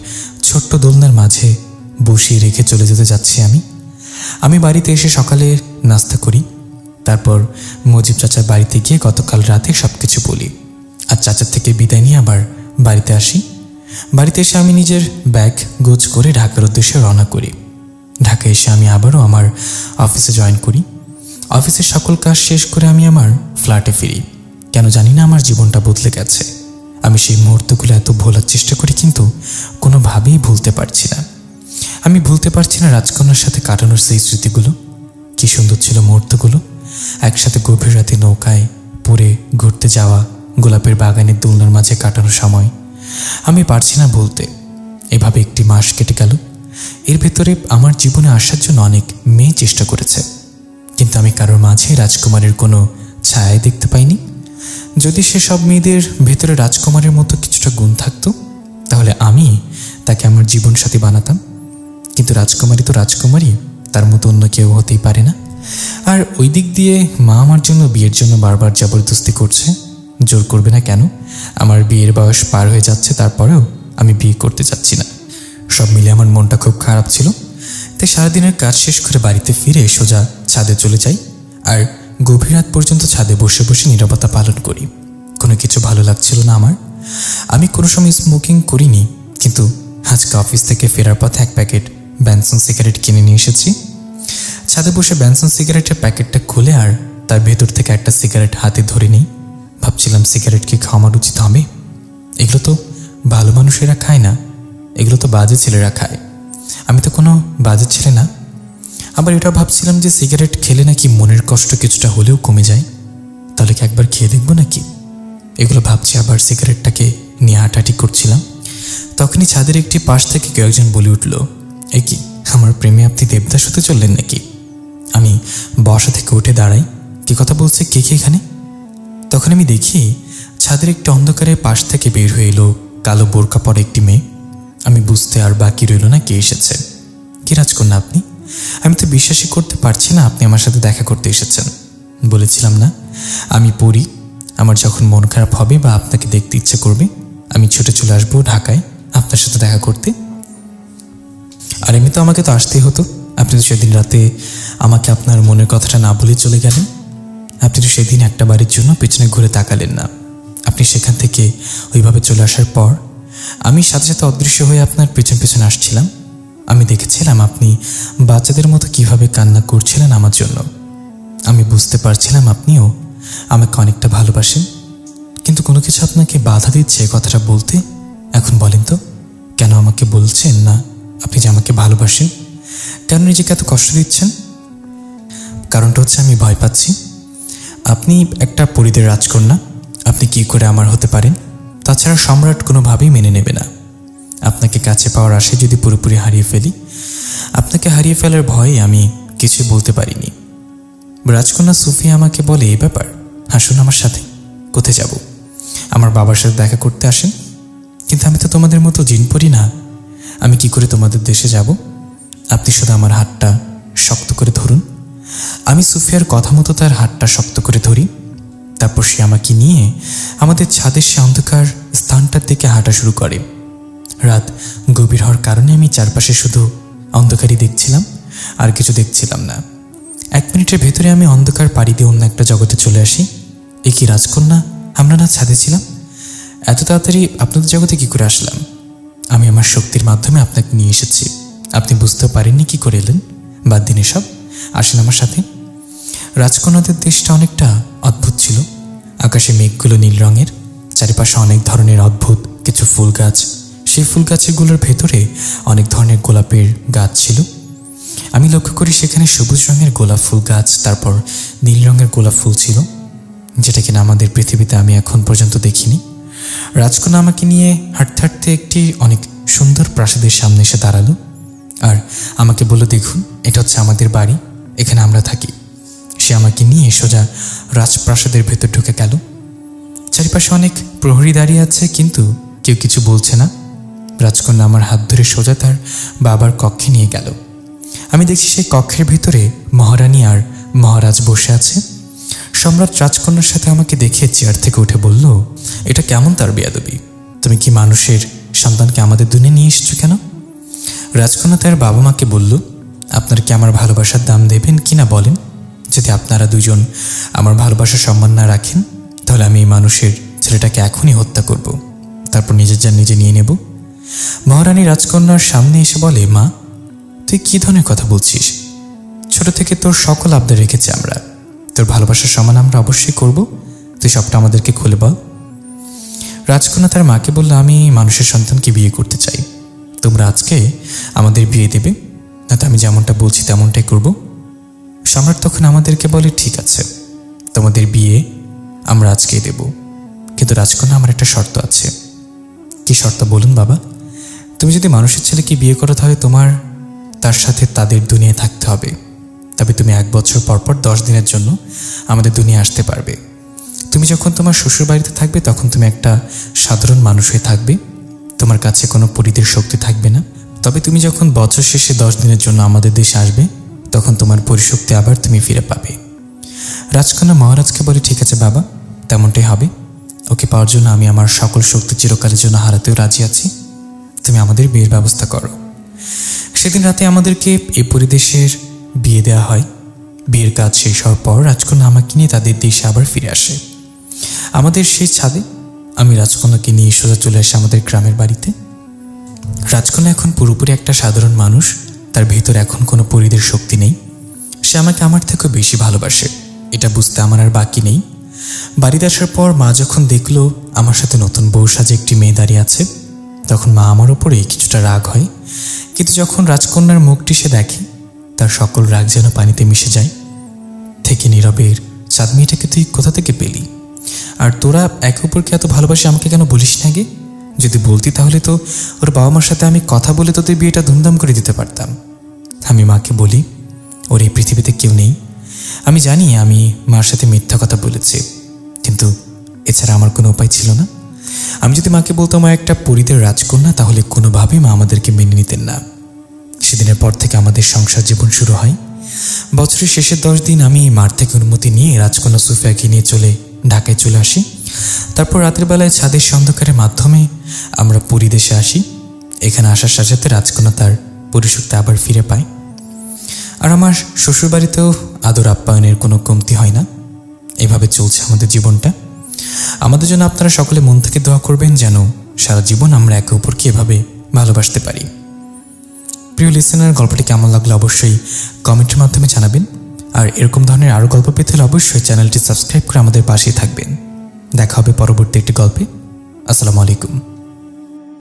ছোট্ট দোলনার মাঝে বসিয়ে রেখে চলে যেতে যাচ্ছি আমি বাড়িতে এসে সকালে নাস্তা করি। তারপর মজিব চাচার বাড়িতে গিয়ে গতকাল রাতে সবকিছু বলি। আর চাচার থেকে বিদায় নিয়ে আবার বাড়িতে আসি। বাড়িতে এসে আমি নিজের ব্যাগ গোছ করে ঢাকার উদ্দেশ্যে রওনা করি। ঢাকায় এসে আমি আবারও আমার অফিসে জয়েন করি। অফিসের সকল কাজ শেষ করে আমি আমার ফ্ল্যাটে ফিরি। কেন জানি না আমার জীবনটা বদলে গেছে। আমি সেই মুহূর্তগুলো এত ভোলার চেষ্টা করি, কিন্তু কোনোভাবেই ভুলতে পারছি না। আমি ভুলতে পারছি না রাজকন্যার সাথে কাটানোর সেই স্মৃতিগুলো। কি সুন্দর ছিল মুহূর্তগুলো, একসাথে গভীর রাতে নৌকায় পরে ঘুরতে যাওয়া, গোলাপের বাগানের দোলনার মাঝে কাটানোর সময়। আমি পারছি না ভুলতে। এভাবে একটি মাস কেটে গেল। এর ভেতরে আমার জীবনে আসার জন্য অনেক মেয়ে চেষ্টা করেছে, কিন্তু আমি কারোর মাঝে রাজকুমারের কোনো ছায়া দেখতে পাইনি। যদি সে সব মেয়েদের ভেতরে রাজকুমারের মতো কিছুটা গুণ থাকতো, তাহলে আমি তাকে আমার জীবনসাথী বানাতাম। কিন্তু রাজকুমারী তো রাজকুমারী, তার মতো অন্য কেউ হতেই পারে না। আর ওই দিক দিয়ে মা আমার জন্য বিয়ের জন্য বারবার জবরদস্তি করছে। জোর করবে না কেন? আমার বিয়ের বয়স পার হয়ে যাচ্ছে, তারপরেও আমি বিয়ে করতে চাচ্ছি না। সব মিলে আমার মনটা খুব খারাপ ছিল। তাই সারাদিনের কাজ শেষ করে বাড়িতে ফিরে সোজা ছাদে চলে যাই। আর গভীর রাত পর্যন্ত ছাদে বসে বসে নীরবতা পালন করি। কোনো কিছু ভালো লাগছিল না আমার। আমি কোনো সময় স্মোকিং করিনি, কিন্তু আজকে অফিস থেকে ফেরার পথে এক প্যাকেট ব্যানসন সিগারেট কিনে নিয়ে এসেছি। ছাদে বসে ব্যানসন সিগারেটের প্যাকেটটা খুলে আর তার ভেতর থেকে একটা সিগারেট হাতে ধরে নিই। ভাবছিলাম সিগারেট কি খাওয়া উচিত হবে? এগুলো তো ভালো মানুষেরা খায় না, এগুলো তো বাজে ছেলেরা খায়। আমি তো কোনো বাজে ছেলে না। আবার এটা ভাবছিলাম যে সিগারেট খেলে নাকি মনের কষ্ট কিছুটা হলেও কমে যায়। তাহলে কি একবার খেয়ে দেখবো নাকি? এগুলো ভাবছি, আবার সিগারেটটাকে নিয়ে হাঁটাহাঁটি করছিলাম। তখনই ছাদের একটি পাশ থেকে কেউ একজন বলে উঠল, এ কি, আমার প্রেমে আপনি দেবদাস হতে চললেন নাকি? আমি বসা থেকে উঠে দাঁড়াই। কি কথা বলছে কে কে এখানে? তখন আমি দেখি ছাদের একটি অন্ধকারের পাশ থেকে বের হয়ে এলো কালো বোরকা পরা একটি মেয়ে। আমি বুঝতে আর বাকি রইল না কে এসেছে। কি রাজকন্যা আপনি? আমি তো বিশ্বাসই করতে পারছি না আপনি আমার সাথে দেখা করতে এসেছেন। বলেছিলাম না আমি পড়ি, আমার যখন মন খারাপ হবে বা আপনাকে দেখতে ইচ্ছে করবে আমি ছুটে চলে আসবো ঢাকায় আপনার সাথে দেখা করতে। আর এমনি তো আমাকে তো আসতেই হতো। আপনি তো সেদিন রাতে আমাকে আপনার মনের কথাটা না বলে চলে গেলেন। আপনি তো সেদিন একটা বাড়ির জন্য পেছনে ঘুরে তাকালেন না। আপনি সেখান থেকে ওইভাবে চলে আসার পর আমি সাথে সাথে অদৃশ্য হয়ে আপনার পেছন পেছন আসছিলাম। আমি দেখেছিলাম আপনি বাচ্চাদের মতো কিভাবে কান্না করছিলেন আমার জন্য। আমি বুঝতে পারছিলাম আপনিও আমাকে অনেকটা ভালোবাসেন, কিন্তু কোনো কিছু আপনাকে বাধা দিচ্ছে কথাটা বলতে। এখন বলেন তো, কেন আমাকে বলছেন না আপনি যে আমাকে ভালোবাসেন? কেন নিজেকে এত কষ্ট দিচ্ছেন? কারণটা হচ্ছে আমি ভয় পাচ্ছি। আপনি একটা পরীদের রাজকন্যা, আপনি কি করে আমার হতে পারেন? তাছাড়া সম্রাট কোনোভাবেই মেনে নেবে না। আপনাকে কাছে পাওয়ার আশায় যদি পুরোপুরি হারিয়ে ফেলি, আপনাকে হারিয়ে ফেলার ভয়ে আমি কিছু বলতে পারিনি। রাজকন্যা সুফিয়া আমাকে বলে, এই ব্যাপার, আসুন আমার সাথে। কোথায় যাব? আমার বাবার সাথে দেখা করতে আসেন। কিন্তু আমি তো তোমাদের মতো জিন পড়ি না, আমি কি করে তোমাদের দেশে যাব? আপনি শুধু আমার হাতটা শক্ত করে ধরুন। আমি সুফিয়ার কথা মতো তার হাতটা শক্ত করে ধরি। তারপর সে আমাকে নিয়ে আমাদের ছাদের সে অন্ধকার স্থানটার দিকে হাঁটা শুরু করে। রাত গভীর হওয়ার কারণে আমি চারপাশে শুধু অন্ধকারই দেখছিলাম, আর কিছু দেখছিলাম না। 1 মিনিটের ভেতরে আমি অন্ধকার পাড়ি দিয়ে অন্য একটা জগতে চলে আসি। এ কি রাজকন্যা, আমরা না ছাদে ছিলাম? এত তাড়াতাড়ি আপনাদের জগতে কি করে আসলাম? আমি আমার শক্তির মাধ্যমে আপনাকে নিয়ে এসেছি। আপনি বুঝতেও পারেননি কি করে এলেন। বাদ দিন এসব, আসেন আমার সাথে। রাজকন্যাদের দেশটা অনেকটা অদ্ভুত ছিল। আকাশে মেঘগুলো নীল রঙের, চারিপাশে অনেক ধরনের অদ্ভুত কিছু ফুল গাছ। সেই ফুল গাছগুলোর ভেতরে অনেক ধরনের গোলাপের গাছ ছিল। আমি লক্ষ্য করি সেখানে সবুজ রঙের গোলাপ ফুল গাছ, তারপর নীল রঙের গোলাপ ফুল ছিল, যেটা কিনা আমাদের পৃথিবীতে আমি এখন পর্যন্ত দেখিনি। রাজকন্যা আমাকে নিয়ে হাঁটতে হাঁটতে একটি অনেক সুন্দর প্রাসাদের সামনে এসে দাঁড়ালো আর আমাকে বলল, দেখুন, এটা হচ্ছে আমাদের বাড়ি, এখানে আমরা থাকি। সে আমাকে নিয়ে সোজা রাজপ্রাসাদের ভেতর ঢুকে গেল। চারিপাশে অনেক প্রহরী দাঁড়িয়ে আছে, কিন্তু কেউ কিছু বলছে না। রাজকন্যা আমার হাত ধরে সোজা তার বাবার কক্ষে নিয়ে গেল। আমি দেখছি সেই কক্ষের ভিতরে মহারানী আর মহারাজ বসে আছে। সম্রাট রাজকন্যার সাথে আমাকে দেখে চেয়ার থেকে উঠে বলল, এটা কেমন তার বেয়াদবি? তুমি কি মানুষের সন্তানকে আমাদের দুনিয়া নিয়ে এসেছো কেন? রাজকন্যা তার বাবা মাকে বলল, আপনারা কি আমার ভালোবাসার দাম দেবেন কিনা বলেন। যদি আপনারা দুজন আমার ভালোবাসার সম্মান না রাখেন, তাহলে আমি এই মানুষের ছেলেটাকে এখনই হত্যা করব, তারপর নিজের জান নিজে নিয়ে নেব। মহারানী রাজকন্যার সামনে এসে বলে, মা, তুই কি ধরনের কথা বলছিস? ছোট থেকে তোর সকল আবদার রেখেছি আমরা, তোর ভালোবাসার সম্মান আমরা অবশ্যই করব, তুই সবটা আমাদেরকে খুলে বল। রাজকন্যা তার মাকে বলল, আমি মানুষের সন্তানকে বিয়ে করতে চাই, তোমরা আজকে আমাদের বিয়ে দেবে, না তো আমি যেমনটা বলছি তেমনটাই করব। সম্রাট তখন আমাদেরকে বলে, ঠিক আছে, তোমাদের বিয়ে আমরা আজকেই দেব, কিন্তু রাজকন্যা, আমার একটা শর্ত আছে। কি শর্ত বলুন বাবা? তুমি যদি মানুষের ছেলেকে বিয়ে করো, তাহলে তোমার তার সাথে তাদের দুনিয়ায় থাকতে হবে। তবে তুমি 1 বছর পরপর 10 দিনের জন্য আমাদের দুনিয়া আসতে পারবে। তুমি যখন তোমার শ্বশুর বাড়িতে থাকবে, তখন তুমি একটা সাধারণ মানুষ হয়ে থাকবে, তোমার কাছে কোনো পরিদের শক্তি থাকবে না। তবে তুমি যখন বছর শেষে 10 দিনের জন্য আমাদের দেশে আসবে, তখন তোমার পরিশক্তি আবার তুমি ফিরে পাবে। রাজকন্যা মহারাজকে বলে, ঠিক আছে বাবা, তেমনটাই হবে। ওকে পাওয়ার জন্য আমি আমার সকল শক্তি চিরকালের জন্য হারাতেও রাজি আছি। তুমি আমাদের বিয়ের ব্যবস্থা করো। সেদিন রাতে আমাদেরকে এই পরিদেশের বিয়ে দেওয়া হয়। বিয়ের কাজ শেষ হওয়ার পর রাজকন্যা আমাকে নিয়ে তাদের দেশে আবার ফিরে আসে। আমাদের সেই ছাদে আমি রাজকন্যাকে নিয়ে সোজা চলে আসি আমাদের গ্রামের বাড়িতে। রাজকন্যা এখন পুরোপুরি একটা সাধারণ মানুষ, তার ভিতর এখন কোনো পরিদের শক্তি নেই। সে আমাকে আমার থেকেও বেশি ভালোবাসে, এটা বুঝতে আমার আর বাকি নেই। বাড়িতে আসার পর মা যখন দেখলো আমার সাথে নতুন বউ সাজে একটি মেয়ে দাঁড়িয়ে আছে, তখন মা আমার ওপরে কিছুটা রাগ হয়। কিন্তু যখন রাজকন্যার মুখটি সে দেখে, তার সকল রাগ যেন পানিতে মিশে যায়। থেকে নীরবের, চাঁদ মেয়েটাকে তুই কোথা থেকে পেলি? আর তোরা একে অপরকে এত ভালোবাসি আমাকে কেন বলিস না আগে? যদি বলতি তাহলে তো ওর বাবা মার সাথে আমি কথা বলে তোদের বিয়েটা ধুমধাম করে দিতে পারতাম। আমি মাকে বলি, ওর এই পৃথিবীতে কেউ নেই। আমি জানি আমি মার সাথে মিথ্যা কথা বলেছি, কিন্তু এছাড়া আমার কোনো উপায় ছিল না। আমি যদি মাকে বলতাম আমার একটা পরিদের রাজকন্যা, তাহলে কোনোভাবেই মা আমাদেরকে মেনে নিতেন না। সেদিনের পর থেকে আমাদের সংসার জীবন শুরু হয়। বছরের শেষের 10 দিন আমি মার থেকে অনুমতি নিয়ে রাজকন্যা সুফিয়াকে নিয়ে ঢাকায় চলে আসি। তারপর রাতের বেলায় ছাদের অন্ধকারের মাধ্যমে আমরা পরিদেশে আসি। এখানে আসার সাথে সাথে রাজকন্যা তার পরিশক্তি আবার ফিরে পায়। আর আমার শ্বশুরবাড়িতেও আদর আপ্যায়নের কোনো কমতি হয় না। এভাবে চলছে আমাদের জীবনটা। আমাদের জন্য আপনারা সকলে মন থেকে দোয়া করবেন, যেন সারা জীবন আমরা একে অপরকে এভাবে ভালোবাসতে পারি। প্রিয় লিসেনার, গল্পটি কেমন লাগলো অবশ্যই কমেন্টের মাধ্যমে জানাবেন। আর এরকম ধরনের আরও গল্প পেতে হলে অবশ্যই চ্যানেলটি সাবস্ক্রাইব করে আমাদের পাশেই থাকবেন। দেখা হবে পরবর্তী একটি গল্পে। আসসালামু আলাইকুম।